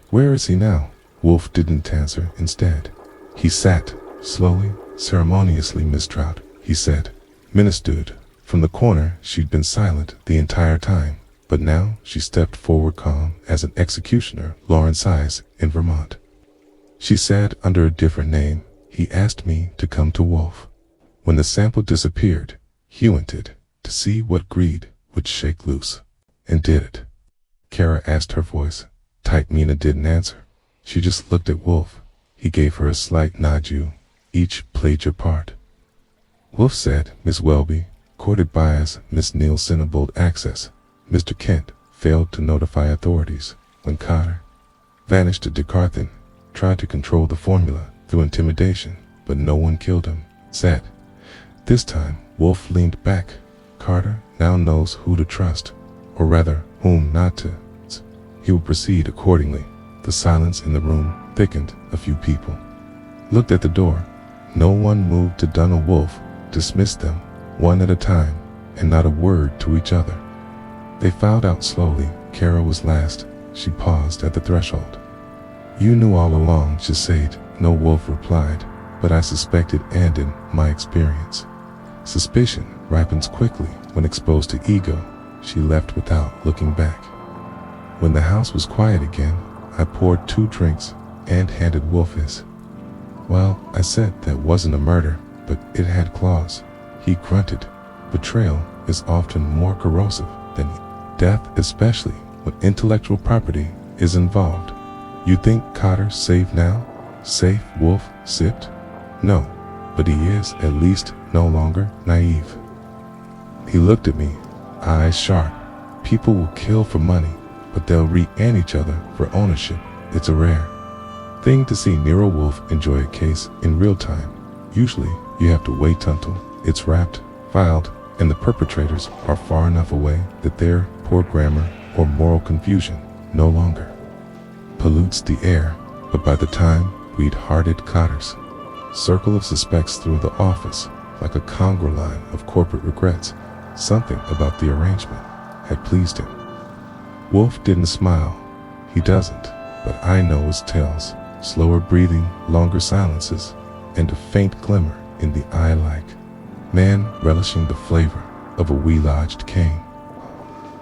[SPEAKER 1] Where is he now? Wolfe didn't answer. Instead, he sat, slowly, ceremoniously. Miss Trout, he said. Minna stood. From the corner, she'd been silent the entire time, but now she stepped forward calm as an executioner Lawrence eyes in Vermont. She said under a different name, he asked me to come to Wolfe. When the sample disappeared, he wanted to see what greed would shake loose. And did it? Kara asked, her voice tight. Mina didn't answer. She just looked at Wolfe. He gave her a slight nod. You each played your part. Wolfe said, Miss Welby, courted by us, Miss Nielsen aboard access. Mr. Kent failed to notify authorities when Cotter vanished to Decarthen, tried to control the formula through intimidation, but no one killed him. Said. This time, Wolfe leaned back. Carter now knows who to trust, or rather, whom not to. He will proceed accordingly. The silence in the room thickened. A few people looked at the door. No one moved to Donna. Wolfe dismissed them, one at a time, and not a word to each other. They filed out slowly. Kara was last. She paused at the threshold. You knew all along, she said. No, Wolfe replied, but I suspected, and in my experience, suspicion ripens quickly when exposed to ego. She left without looking back. When the house was quiet again, I poured 2 drinks and handed Wolfe his. Well, I said that wasn't a murder, but it had claws. He grunted. Betrayal is often more corrosive than death, especially when intellectual property is involved. You think Cotter's safe now? Safe? Wolfe sipped. No, but he is at least no longer naive. He looked at me, eyes sharp. People will kill for money, but they'll re-end each other for ownership. It's a rare thing to see Nero Wolfe enjoy a case in real time. Usually, you have to wait until it's wrapped, filed, and the perpetrators are far enough away that their poor grammar or moral confusion no longer pollutes the air. But by the time we'd hearted Cotter's circle of suspects through the office, like a conga line of corporate regrets, something about the arrangement had pleased him. Wolfe didn't smile. He doesn't, but I know his tales. Slower breathing, longer silences, and a faint glimmer in the eye, like man relishing the flavor of a wee-lodged cane.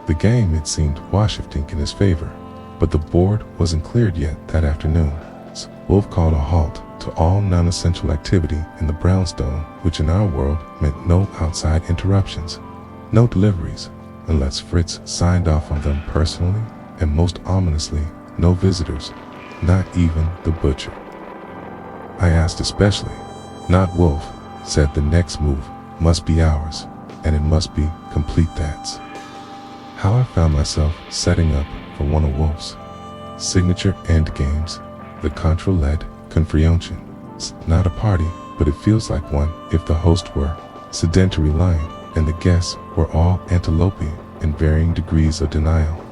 [SPEAKER 1] The game, it seemed, was shifting in his favor, but the board wasn't cleared yet that afternoon. Wolfe called a halt to all non-essential activity in the brownstone, which in our world meant no outside interruptions, no deliveries, unless Fritz signed off on them personally, and most ominously, no visitors, not even the butcher. I asked especially. Not Wolfe, said the next move must be ours, and it must be complete. That's how I found myself setting up for one of Wolfe's signature end games, the contra-led confrontation. It's not a party, but it feels like one if the host were sedentary lying, and the guests were all antelope in varying degrees of denial.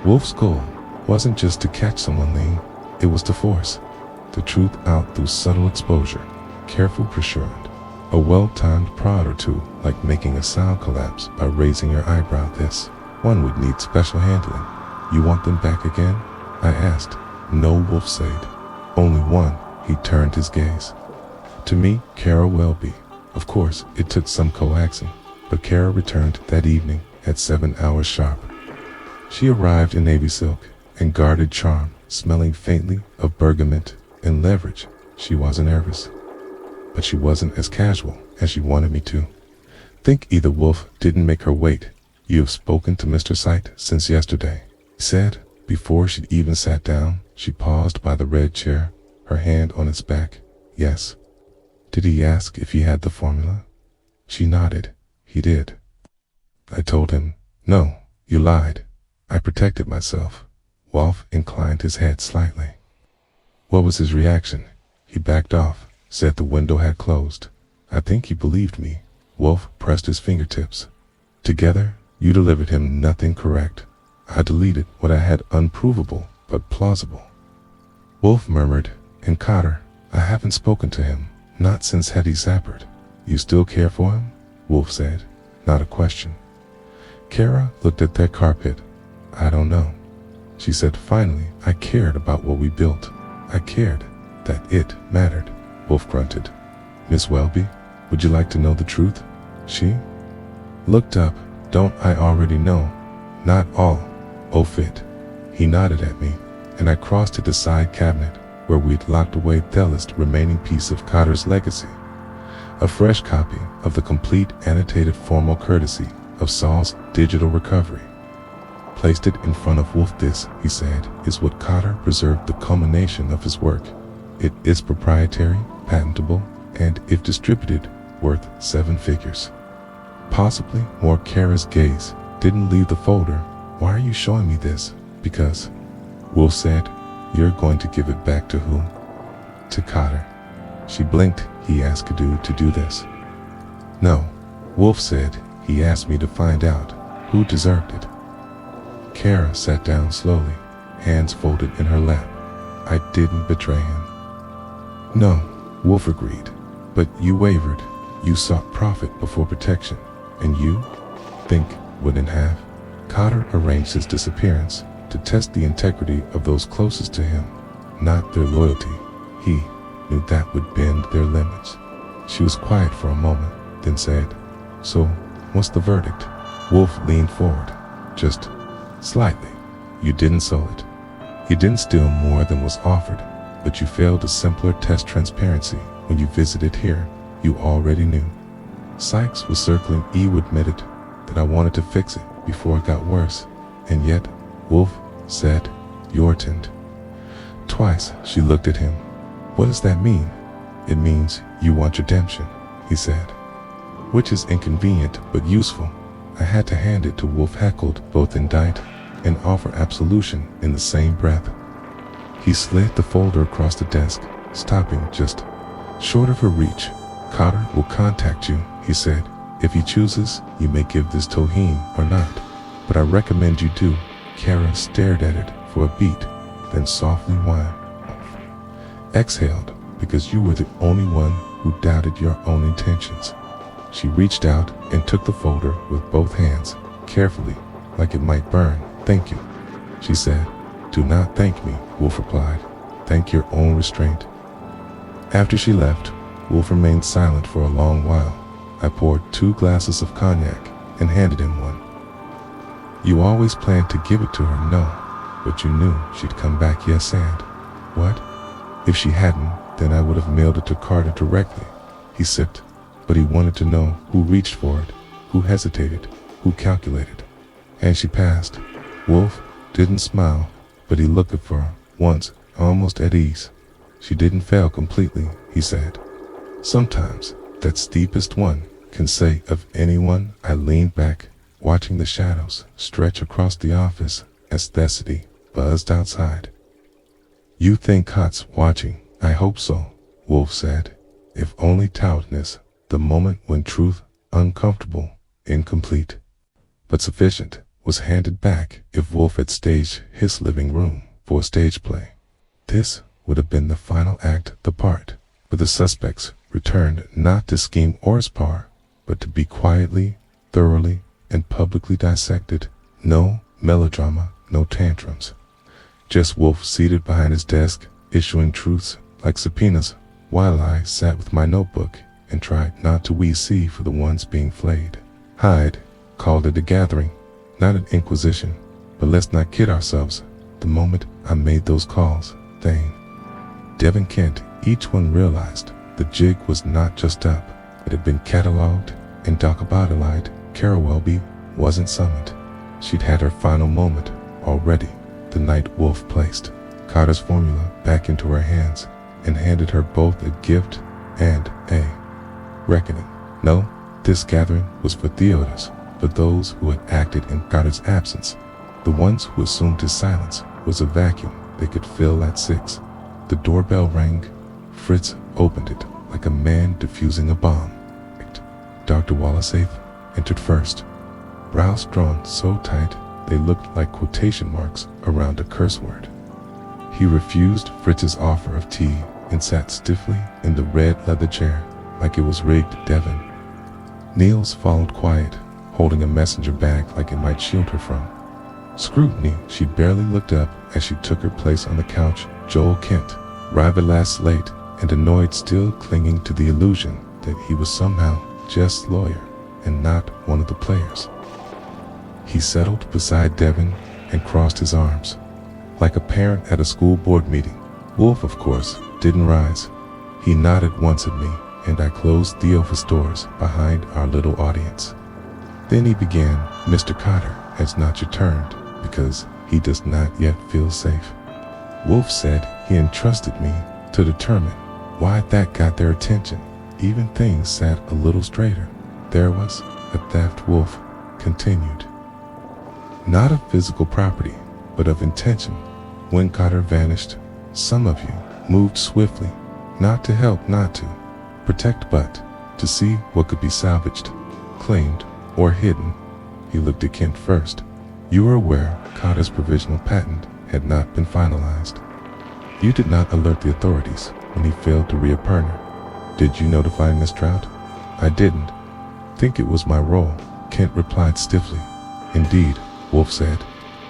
[SPEAKER 1] Wolfe's goal wasn't just to catch someone lean, it was to force the truth out through subtle exposure, careful pressurement, a well-timed prod or two, like making a sound collapse by raising your eyebrow. This one would need special handling. You want them back again? I asked. No, Wolfe said. Only one. He turned his gaze to me, Kara Welby. Of course, it took some coaxing, but Kara returned that evening at 7 hours sharp. She arrived in navy silk and guarded charm, smelling faintly of bergamot and leverage. She wasn't nervous, but she wasn't as casual as she wanted me to think either. Wolfe didn't make her wait. You have spoken to Mr. Sight since yesterday, he said. Before she'd even sat down, she paused by the red chair, her hand on its back. Yes. Did he ask if he had the formula? She nodded. He did. I told him. No, you lied. I protected myself. Wolfe inclined his head slightly. What was his reaction? He backed off, said the window had closed. I think he believed me. Wolfe pressed his fingertips together. You delivered him nothing correct. I deleted what I had unprovable but plausible. Wolfe murmured. And Cotter, I haven't spoken to him, not since Hetty Zappert. You still care for him? Wolfe said. Not a question. Kara looked at that carpet. I don't know. She said finally. I cared about what we built. I cared that it mattered. Wolfe grunted. Miss Welby, would you like to know the truth? She looked up. Don't I already know? Not all. Oh, fit. He nodded at me, and I crossed to the side cabinet where we'd locked away the last remaining piece of Cotter's legacy, a fresh copy of the complete annotated formal courtesy of Saul's digital recovery. placed it in front of Wolfe. This, he said, is what Cotter preserved the culmination of his work. It is proprietary, patentable, and, if distributed, worth 7 figures. Possibly more. Kara's gaze didn't leave the folder. Why are you showing me this? Because, Wolfe said, you're going to give it back to who? To Cotter. She blinked. He asked Kadu to do this. No, Wolfe said. He asked me to find out who deserved it. Kara sat down slowly, hands folded in her lap. I didn't betray him. No, Wolfe agreed. But you wavered. You sought profit before protection. And you, think, wouldn't have. Cotter arranged his disappearance to test the integrity of those closest to him, not their loyalty. He knew that would bend their limits. She was quiet for a moment, then said, So, what's the verdict? Wolfe leaned forward. Just slightly. You didn't sell it. You didn't steal more than was offered, but you failed a simpler test. Transparency. When you visited here, you already knew. Sykes was circling. You admitted that I wanted to fix it before it got worse, and yet, Wolfe said, you're tint. Twice she looked at him. What does that mean? It means you want redemption, he said. Which is inconvenient but useful. I had to hand it to Wolfe. Heckled, both indict and offer absolution in the same breath. He slid the folder across the desk, stopping just short of her reach. Cotter will contact you, he said. If he chooses, you may give this to him or not, but I recommend you do. Kara stared at it for a beat, then softly whined. Exhaled, because you were the only one who doubted your own intentions. She reached out and took the folder with both hands, carefully, like it might burn. Thank you, she said. Do not thank me, Wolfe replied. Thank your own restraint. After she left, Wolfe remained silent for a long while. I poured 2 glasses of cognac and handed him one. You always planned to give it to her, no, but you knew she'd come back. Yes, and what? If she hadn't, then I would have mailed it to Carter directly. He sipped, but he wanted to know who reached for it, who hesitated, who calculated. And she passed. Wolfe didn't smile, but he looked at her once, almost at ease. She didn't fail completely, he said. Sometimes, that's the deepest one can say of anyone. I leaned back, watching the shadows stretch across the office as Thesity buzzed outside. You think Cot's watching? I hope so, Wolfe said. If only towardness, the moment when truth, uncomfortable, incomplete, but sufficient, was handed back. If Wolfe had staged his living room for a stage play, this would have been the final act, the part, but the suspects returned not to scheme or spar, but to be quietly, thoroughly, and publicly dissected. No melodrama, no tantrums. Just Wolfe seated behind his desk, issuing truths like subpoenas, while I sat with my notebook and tried not to see for the ones being flayed. Hyde called it a gathering, not an inquisition, but let's not kid ourselves. The moment I made those calls, Thane, Devin Kent, each one realized the jig was not just up. It had been catalogued and documentalized. Kara Welby wasn't summoned. She'd had her final moment already the night Wolfe placed Cotter's formula back into her hands and handed her both a gift and a reckoning. No, this gathering was for Theodos, for those who had acted in Cotter's absence. The ones who assumed his silence was a vacuum they could fill at 6. The doorbell rang. Fritz opened it like a man defusing a bomb. Dr. Wallace entered first, brows drawn so tight they looked like quotation marks around a curse word. He refused Fritz's offer of tea and sat stiffly in the red leather chair like it was rigged. Devin Niels followed quiet, holding a messenger bag like it might shield her from scrutiny. She barely looked up as she took her place on the couch. Joel Kent, rather last late and annoyed, still clinging to the illusion that he was somehow just lawyer and not one of the players. He settled beside Devin and crossed his arms, like a parent at a school board meeting. Wolfe, of course, didn't rise. He nodded once at me, and I closed the office doors behind our little audience. Then he began, Mr. Cotter has not returned, because he does not yet feel safe. Wolfe said he entrusted me to determine why that got their attention. Even things sat a little straighter. There was a theft, Wolfe continued. Not of physical property, but of intention. When Cotter vanished, some of you moved swiftly, not to help, not to protect, but to see what could be salvaged, claimed, or hidden. He looked at Kent first. You were aware Cotter's provisional patent had not been finalized. You did not alert the authorities when he failed to reappear. Did you notify Miss Trout? I didn't think it was my role, Kent replied stiffly. Indeed, Wolfe said.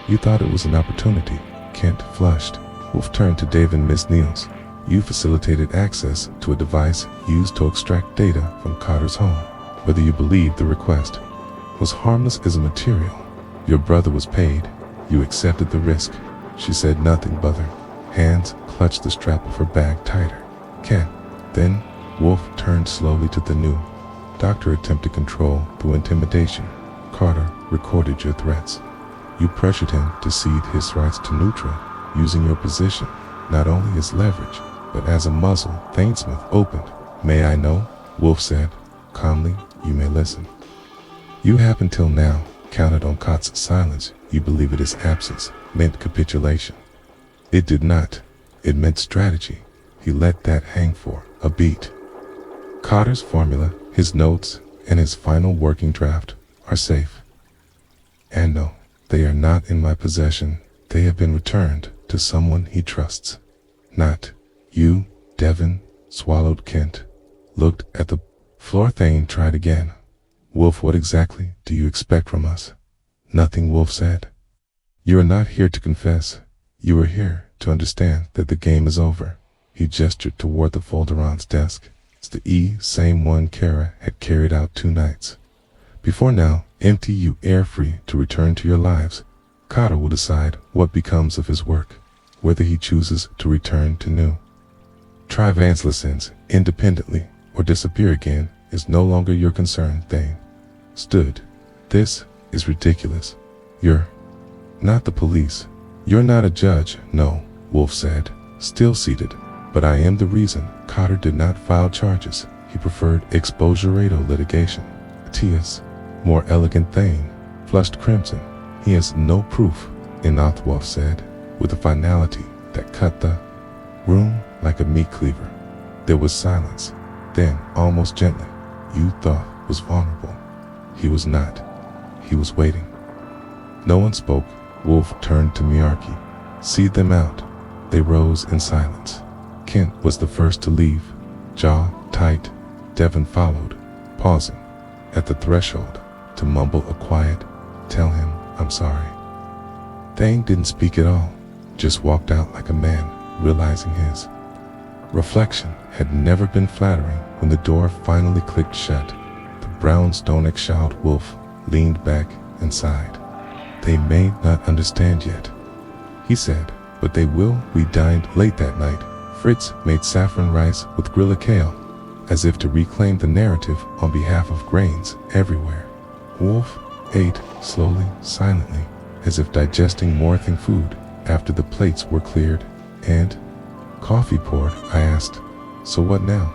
[SPEAKER 1] You thought it was an opportunity. Kent flushed. Wolfe turned to Dave and Miss Niels. You facilitated access to a device used to extract data from Cotter's home. Whether you believed the request was harmless as a material, your brother was paid. You accepted the risk. She said nothing, but her hands clutched the strap of her bag tighter. Kent. Then Wolfe turned slowly to the new doctor. Attempted control through intimidation. Carter recorded your threats. You pressured him to cede his rights to Neutra, using your position not only as leverage, but as a muzzle. Thainsmith opened. May I know? Wolfe said calmly. You may listen. You have until now counted on Cott's silence. You believe it his absence meant capitulation. It did not. It meant strategy. He let that hang for a beat. Cotter's formula, his notes, and his final working draft are safe. And no, they are not in my possession. They have been returned to someone he trusts. Not you. Devon swallowed. Kent looked at the floor. Thane tried again. Wolfe, what exactly do you expect from us? Nothing, Wolfe said. You are not here to confess. You are here to understand that the game is over. He gestured toward the Folderon's desk. It's the same one Kara had carried out 2 nights. Before now, empty. You air free to return to your lives. Cotter will decide what becomes of his work, whether he chooses to return to New. Try Vance lessons independently or disappear again is no longer your concern. Thane stood. This is ridiculous. You're not the police. You're not a judge. No, Wolfe said, still seated. But I am the reason Cotter did not file charges. He preferred exposurato litigation. Tia's more elegant Thane flushed crimson. He has no proof, enough, Wolfe said, with a finality that cut the room like a meat cleaver. There was silence. Then, almost gently, you thought was vulnerable. He was not. He was waiting. No one spoke. Wolfe turned to Miyake. See them out. They rose in silence. Kent was the first to leave, jaw tight. Devon followed, pausing at the threshold to mumble a quiet, tell him I'm sorry. Thane didn't speak at all, just walked out like a man, realizing his reflection had never been flattering. When the door finally clicked shut, the brownstone exiled Wolfe leaned back and sighed. They may not understand yet, he said, but they will. We dined late that night. Fritz made saffron rice with grilla kale, as if to reclaim the narrative on behalf of grains everywhere. Wolfe ate slowly, silently, as if digesting morning food. After the plates were cleared and coffee poured, I asked, so what now?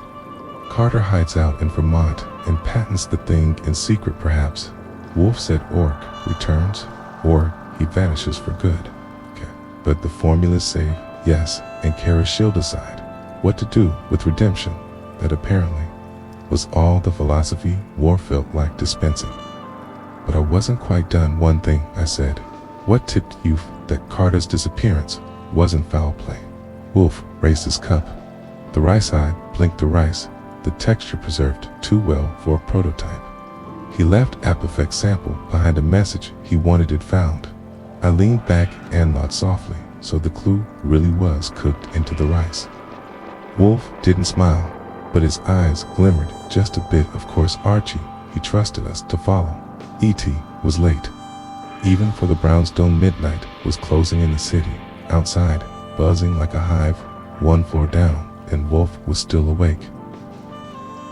[SPEAKER 1] Carter hides out in Vermont and patents the thing in secret, perhaps. Wolfe said Orc returns, or he vanishes for good. Okay. But the formula's safe, yes, and Kara she'll decide what to do with redemption. That apparently was all the philosophy War felt like dispensing. But I wasn't quite done. One thing, I said. What tipped you that Carter's disappearance wasn't foul play? Wolfe raised his cup. The rice-eyed blinked the rice, the texture preserved too well for a prototype. He left Apifec's sample behind a message he wanted it found. I leaned back and nodded softly, so the clue really was cooked into the rice. Wolfe didn't smile, but his eyes glimmered just a bit. Of course, Archie, he trusted us to follow. E.T. was late. Even for the brownstone, midnight was closing in the city. Outside, buzzing like a hive, 1 floor down, and Wolfe was still awake.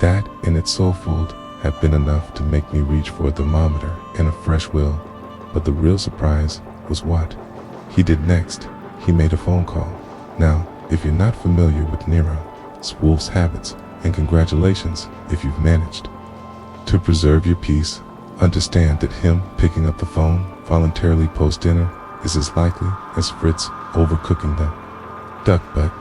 [SPEAKER 1] That, in its soulfold, had been enough to make me reach for a thermometer and a fresh will. But the real surprise was what he did next. He made a phone call. Now, if you're not familiar with Nero's Wolfe's habits, and congratulations if you've managed to preserve your peace, understand that him picking up the phone voluntarily post-dinner is as likely as Fritz overcooking the duck, but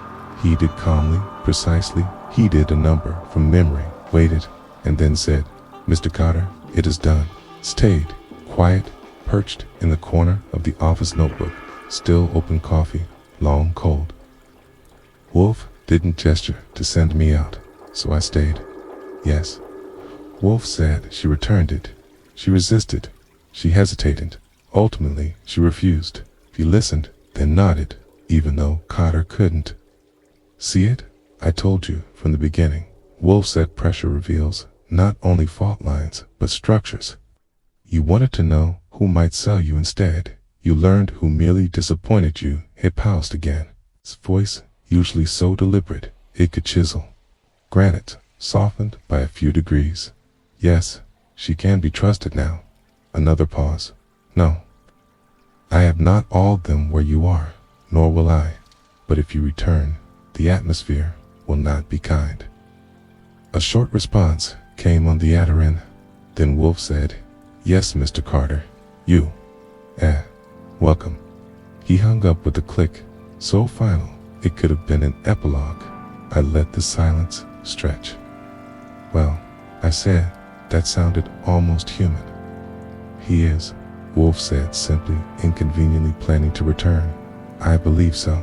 [SPEAKER 1] he did calmly, precisely. He did a number from memory, waited, and then said, "Mr. Carter, it is done." Stayed quiet, perched in the corner of the office notebook, still open coffee, long cold. Wolfe didn't gesture to send me out, so I stayed. Yes. Wolfe said she returned it. She resisted. She hesitated. Ultimately, she refused. He listened, then nodded, even though Carter couldn't see it. I told you from the beginning. Wolfe said pressure reveals not only fault lines, but structures. You wanted to know who might sell you instead. You learned who merely disappointed you. He paused again. His voice, usually so deliberate, it could chisel granite, softened by a few degrees. Yes, she can be trusted now. Another pause. No. I have not all them where you are, nor will I. But if you return, the atmosphere will not be kind. A short response came on the other end. Then Wolfe said, "Yes, Mr. Carter. You. Welcome." He hung up with a click, so final it could have been an epilogue. I let the silence stretch. "Well," I said, that sounded almost human. "He is," Wolfe said simply, inconveniently planning to return. "I believe so.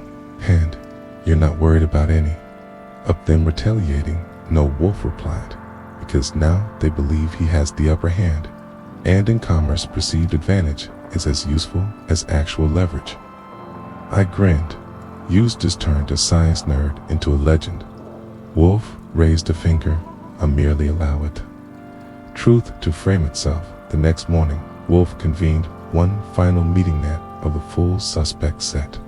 [SPEAKER 1] And you're not worried about any of them retaliating?" "No," Wolfe replied, "because now they believe he has the upper hand. And in commerce, perceived advantage is as useful as actual leverage." I grinned. Eustace turned a science nerd into a legend. Wolfe raised a finger. I merely allow it. Truth to frame itself. The next morning, Wolfe convened one final meeting net of the full suspect set.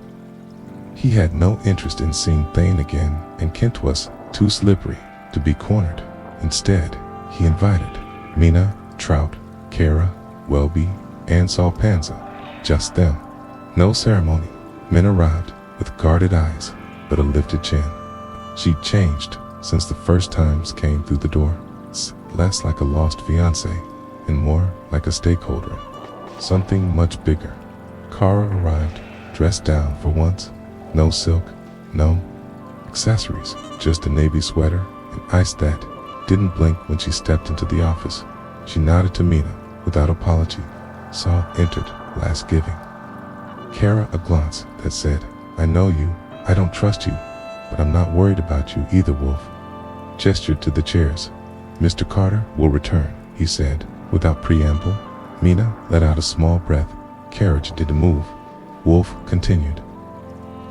[SPEAKER 1] He had no interest in seeing Thane again, and Kent was too slippery to be cornered. Instead, he invited Mina, Trout, Kara, Welby, and Saul Panza. Just them. No ceremony. Min arrived with guarded eyes, but a lifted chin. She'd changed since the first times came through the door. Less like a lost fiancé, and more like a stakeholder. Something much bigger. Kara arrived, dressed down for once. No silk, no accessories, just a navy sweater and ice that didn't blink when she stepped into the office. She nodded to Mina without apology. Saul entered, last giving Kara a glance that said, "I know you, I don't trust you, but I'm not worried about you either." Wolfe gestured to the chairs. "Mr. Carter will return," he said, without preamble. Mina let out a small breath. Carriage didn't move. Wolfe continued.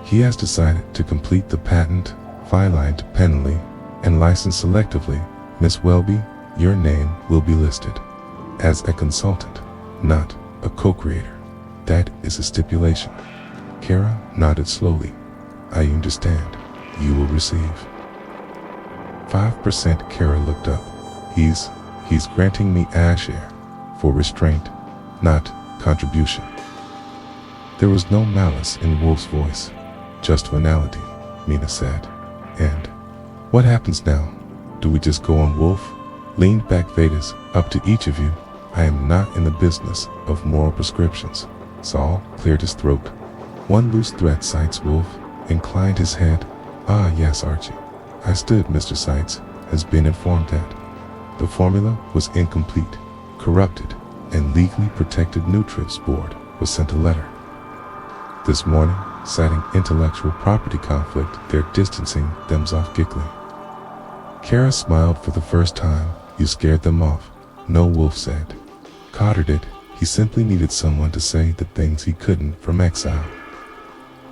[SPEAKER 1] "He has decided to complete the patent, file independently, and license selectively. Miss Welby, your name will be listed as a consultant, not a co-creator. That is a stipulation." Kara nodded slowly. "I understand. You will receive 5%. Kara looked up. He's granting me a share for restraint, not contribution." There was no malice in Wolfe's voice, just finality. Mina said, "And what happens now? Do we just go on?" Wolfe leaned back. "Vedas, up to each of you. I am not in the business of moral prescriptions." Saul cleared his throat. "One loose thread, Sites." Wolfe inclined his head. "Ah, yes, Archie. I stood. Mr. Sites has been informed that the formula was incomplete, corrupted, and legally protected. Nutrients Board was sent a letter this morning, citing intellectual property conflict. They're distancing themselves." Giggling. Kara smiled for the first time. "You scared them off." "No," Wolfe said. "Carter did. He simply needed someone to say the things he couldn't from exile."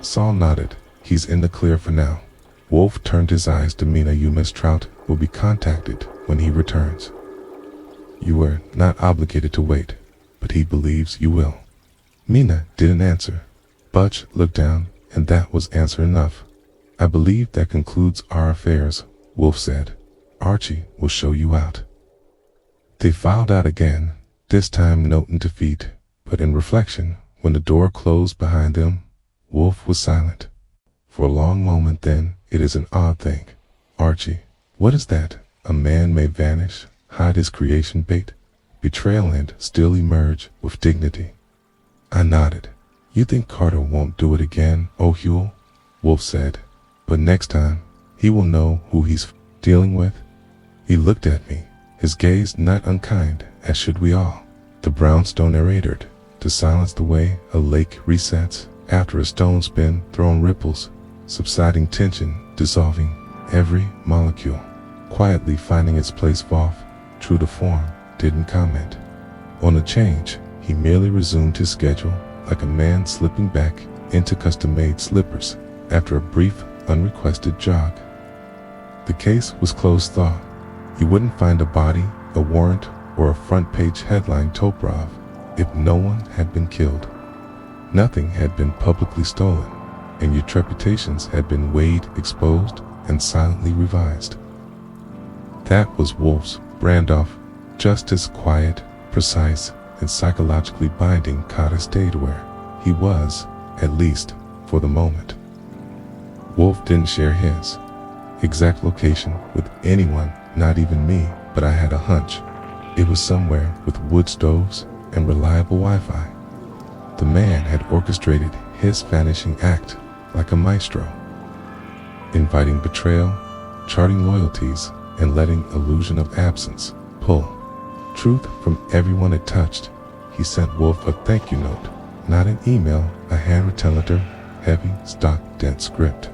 [SPEAKER 1] Saul nodded. "He's in the clear for now." Wolfe turned his eyes to Mina. "You, Miss Trout, will be contacted when he returns. You were not obligated to wait, but he believes you will." Mina didn't answer. Butch looked down, and that was answer enough. "I believe that concludes our affairs," Wolfe said. "Archie will show you out." They filed out again, this time noting defeat, but in reflection, When the door closed behind them, Wolfe was silent. For a long moment then, it is an odd thing. Archie, what is that? A man may vanish, hide his creation bait, betrayal and still emerge with dignity. I nodded. You think Carter won't do it again, O'Huel? Wolfe said. But next time, he will know who he's dealing with. He looked at me, his gaze not unkind, as should we all. The brownstone narrated, to silence the way a lake resets after a stone's been thrown, ripples, subsiding tension, dissolving every molecule, quietly finding its place. Wolfe, true to form, didn't comment on the change. He merely resumed his schedule, like a man slipping back into custom-made slippers after a brief, unrequested jog. The case was closed. Thought you wouldn't find a body, a warrant, or a front-page headline Toprov if no one had been killed. Nothing had been publicly stolen, and your trepitations had been weighed, exposed, and silently revised. That was Wolfe's brand of justice, quiet, precise, and psychologically binding. Carter stayed where he was, at least for the moment. Wolfe didn't share his exact location with anyone, not even me, but I had a hunch. It was somewhere with wood stoves and reliable Wi-Fi. The man had orchestrated his vanishing act like a maestro, inviting betrayal, charting loyalties, and letting illusion of absence pull truth from everyone it touched. He sent Wolfe a thank you note, not an email, a handwritten letter, heavy, stock, dense script.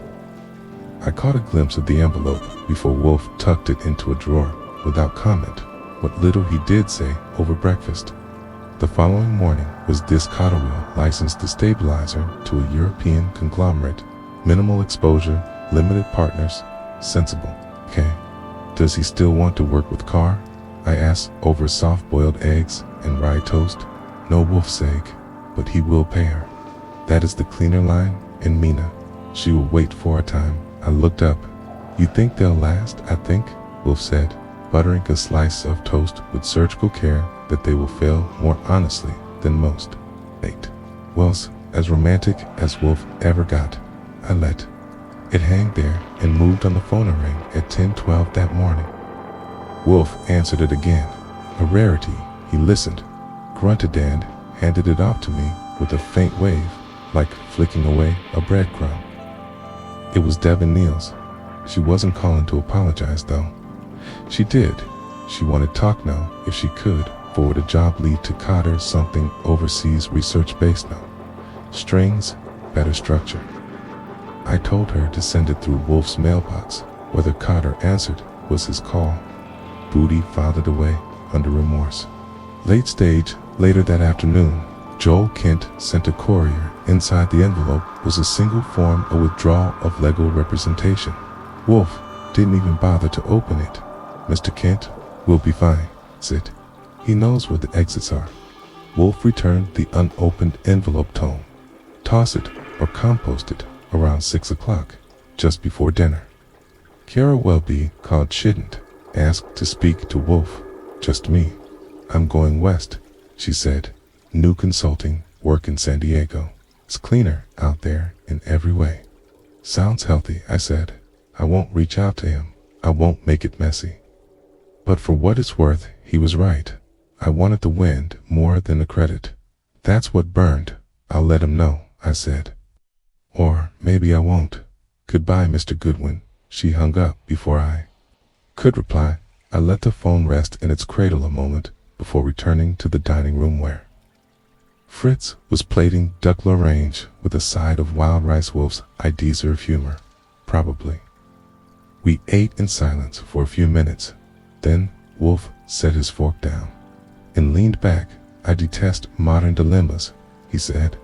[SPEAKER 1] I caught a glimpse of the envelope before Wolfe tucked it into a drawer without comment. What little he did say over breakfast. The following morning was this Cotterwheel licensed destabilizer to a European conglomerate. Minimal exposure, limited partners, sensible. Okay. Does he still want to work with Carr? I asked over soft-boiled eggs and rye toast. No, Wolfe's sake, but he will pay her. That is the cleaner line, and Mina. She will wait for a time. I looked up. You think they'll last? I think, Wolfe said, buttering a slice of toast with surgical care, that they will fail more honestly than most. 8. Well, as romantic as Wolfe ever got. I let it hang there and moved on the phone ring at 10:12 that morning. Wolfe answered it again. A rarity. He listened, grunted and handed it off to me with a faint wave, like flicking away a breadcrumb. It was Devin Neal's. She wasn't calling to apologize though. She did. She wanted talk now, if she could, forward a job lead to Carter, something overseas research-based now. Strings, better structure. I told her to send it through Wolfe's mailbox. Whether Carter answered was his call. Booty filed away under remorse. Late stage, later that afternoon, Joel Kent sent a courier. Inside the envelope was a single form, a withdrawal of legal representation. Wolfe didn't even bother to open it. Mr. Kent will be fine, said. He knows where the exits are. Wolfe returned the unopened envelope tome. Toss it or compost it around 6 o'clock, just before dinner. Kara Welby called, shouldn't, asked to speak to Wolfe. Just me. I'm going west, she said. New consulting, work in San Diego. It's cleaner out there in every way. Sounds healthy, I said. I won't reach out to him. I won't make it messy. But for what it's worth, he was right. I wanted the wind more than the credit. That's what burned. I'll let him know, I said. Or maybe I won't. Goodbye, Mr. Goodwin. She hung up before I could reply. I let the phone rest in its cradle a moment before returning to the dining room where Fritz was plating duck Lorraine with a side of wild rice. Wolfe's ideas of humor, probably. We ate in silence for a few minutes. Then Wolfe set his fork down and leaned back. I detest modern dilemmas, he said.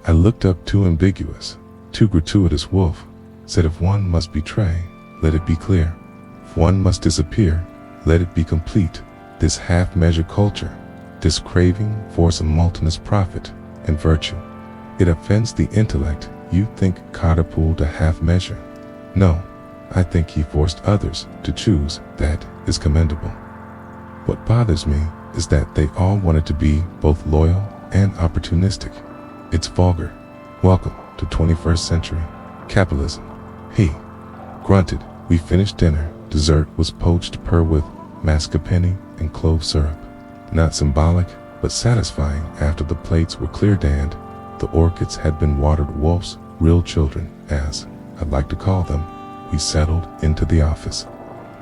[SPEAKER 1] I looked up. Too ambiguous, too gratuitous. Wolfe said, if one must betray, let it be clear. If one must disappear, let it be complete. This half-measure culture, this craving for simultaneous profit and virtue, it offends the intellect. You think Carter pulled a half measure? No, I think he forced others to choose. That is commendable. What bothers me is that they all wanted to be both loyal and opportunistic. It's vulgar. Welcome to 21st century capitalism. He grunted. We finished dinner. Dessert was poached pear with mascarpone and clove syrup. Not symbolic, but satisfying after the plates were cleared and the orchids had been watered. Wolfe's real children, as I'd like to call them. We settled into the office.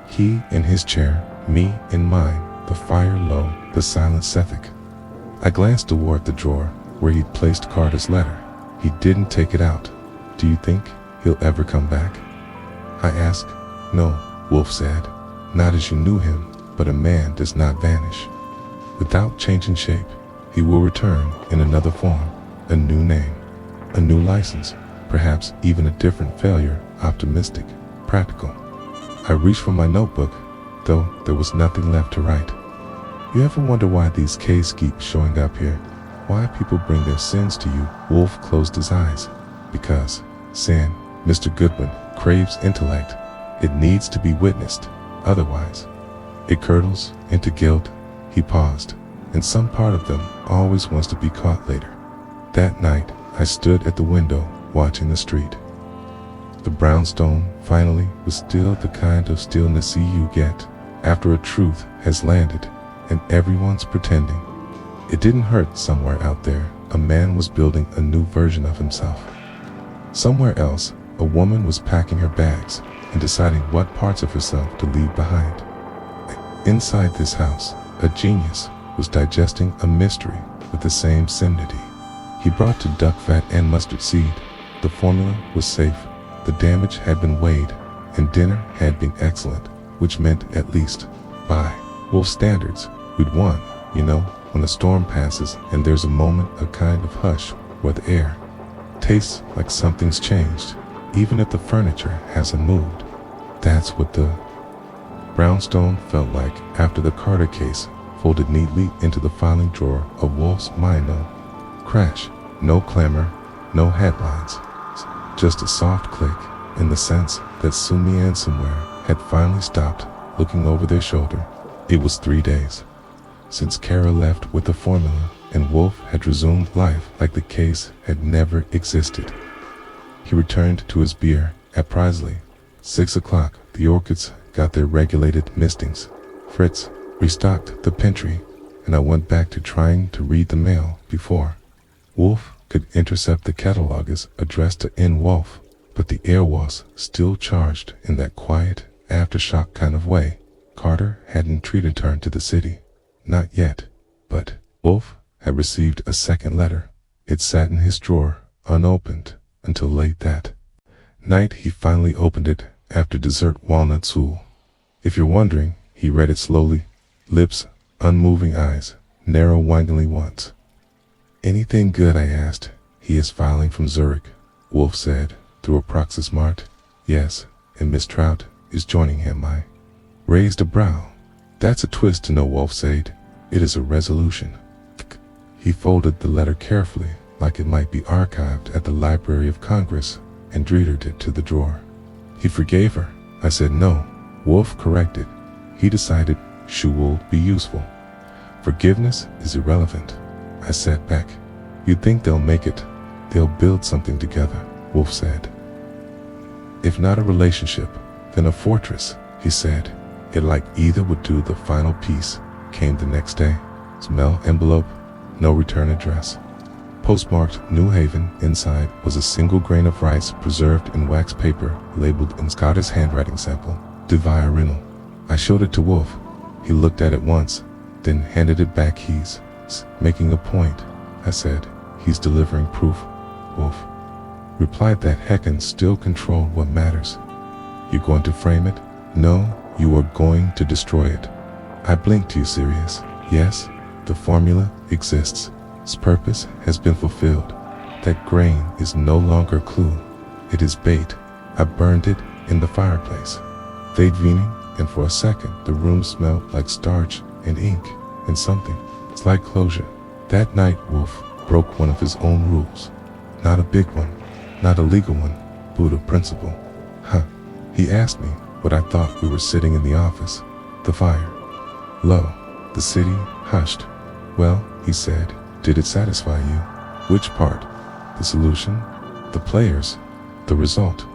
[SPEAKER 1] He in his chair, me in mine, the fire low, the silent Sethic. I glanced toward the drawer where he'd placed Carter's letter. He didn't take it out. Do you think he'll ever come back? I asked. No, Wolfe said. Not as you knew him, but a man does not vanish. Without changing shape, he will return in another form, a new name, a new license, perhaps even a different failure, optimistic, practical. I reached for my notebook, though there was nothing left to write. You ever wonder why these K's keep showing up here? Why people bring their sins to you? Wolfe closed his eyes. Because sin, Mr. Goodwin, craves intellect. It needs to be witnessed. Otherwise, it curdles into guilt. He paused, and some part of them always wants to be caught later. That night, I stood at the window, watching the street. The brownstone, finally, was still the kind of stillness you get after a truth has landed, and everyone's pretending. It didn't hurt somewhere out there. A man was building a new version of himself. Somewhere else, a woman was packing her bags and deciding what parts of herself to leave behind. Inside this house, a genius was digesting a mystery with the same solemnity. He brought to duck fat and mustard seed. The formula was safe, the damage had been weighed, and dinner had been excellent, which meant at least, by Wolfe standards, we'd won. You know, when a storm passes and there's a moment, a kind of hush, where the air tastes like something's changed, even if the furniture hasn't moved. That's what the brownstone felt like after the Carter case folded neatly into the filing drawer of Wolfe's mind. No crash, no clamor, no headlines, just a soft click, in the sense that Sumi and somewhere had finally stopped looking over their shoulder. It was 3 days since Kara left with the formula, and Wolfe had resumed life like the case had never existed. He returned to his beer at Prisley. 6 o'clock, the orchids got their regulated mistings. Fritz restocked the pantry, and I went back to trying to read the mail before Wolfe could intercept the catalogues addressed to N. Wolfe, but the air was still charged in that quiet, aftershock kind of way. Carter hadn't returned to the city. Not yet, but Wolfe had received a second letter. It sat in his drawer, unopened, until late that night. He finally opened it after dessert walnut soul. If you're wondering, he read it slowly, lips unmoving, eyes narrow windingly once. Anything good? I asked. He is filing from Zurich, Wolfe said, through a proxy smart. Yes, and Miss Trout is joining him. I raised a brow. That's a twist to know, Wolfe said. It is a resolution. He folded the letter carefully, like it might be archived at the Library of Congress, and dreamed it to the drawer. He forgave her. I said no. Wolfe corrected. He decided she will be useful. Forgiveness is irrelevant. I sat back. You think they'll make it? They'll build something together, Wolfe said. If not a relationship, then a fortress, he said. It like either would do. The final piece came the next day. Smell envelope, no return address. Postmarked New Haven. Inside was a single grain of rice preserved in wax paper, labeled in Scottish handwriting sample, de Viarinal. I showed it to Wolfe. He looked at it once, then handed it back. He's making a point, I said. He's delivering proof, Wolfe replied. That heckin' still controlled what matters. You going to frame it? No, you are going to destroy it. I blinked. You serious? Yes, the formula exists. Its purpose has been fulfilled. That grain is no longer a clue. It is bait. I burned it in the fireplace. They'd weaning, and for a second the room smelled like starch and ink and something. It's like closure. That night Wolfe broke one of his own rules. Not a big one, not a legal one, but a principle. He asked me what I thought. We were sitting in the office. The fire low, the city hushed. Well, he said, did it satisfy you? Which part? The solution? The players? The result?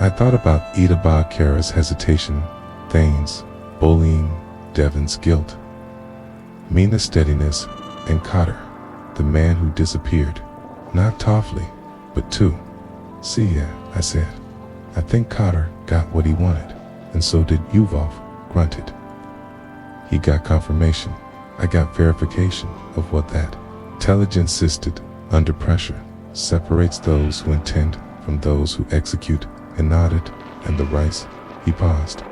[SPEAKER 1] I thought about Ida Kara's hesitation, Thane's bullying, Devon's guilt, Mina's steadiness, and Cotter, the man who disappeared, not Toffley, but two. See ya, I said. I think Cotter got what he wanted, and so did Wolfe, grunted. He got confirmation. I got verification of what that intelligence system, under pressure, separates those who intend from those who execute, and nodded, and the rice, he paused.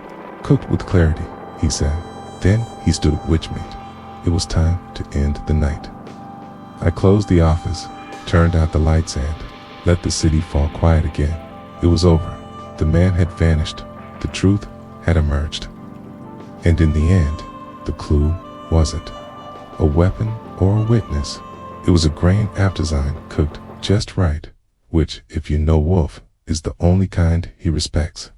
[SPEAKER 1] Cooked with clarity, he said. Then he stood witchmate. It was time to end the night. I closed the office, turned out the lights and let the city fall quiet again. It was over. The man had vanished. The truth had emerged. And in the end, the clue wasn't a weapon or a witness. It was a grain artisan cooked just right, which, if you know Wolfe, is the only kind he respects.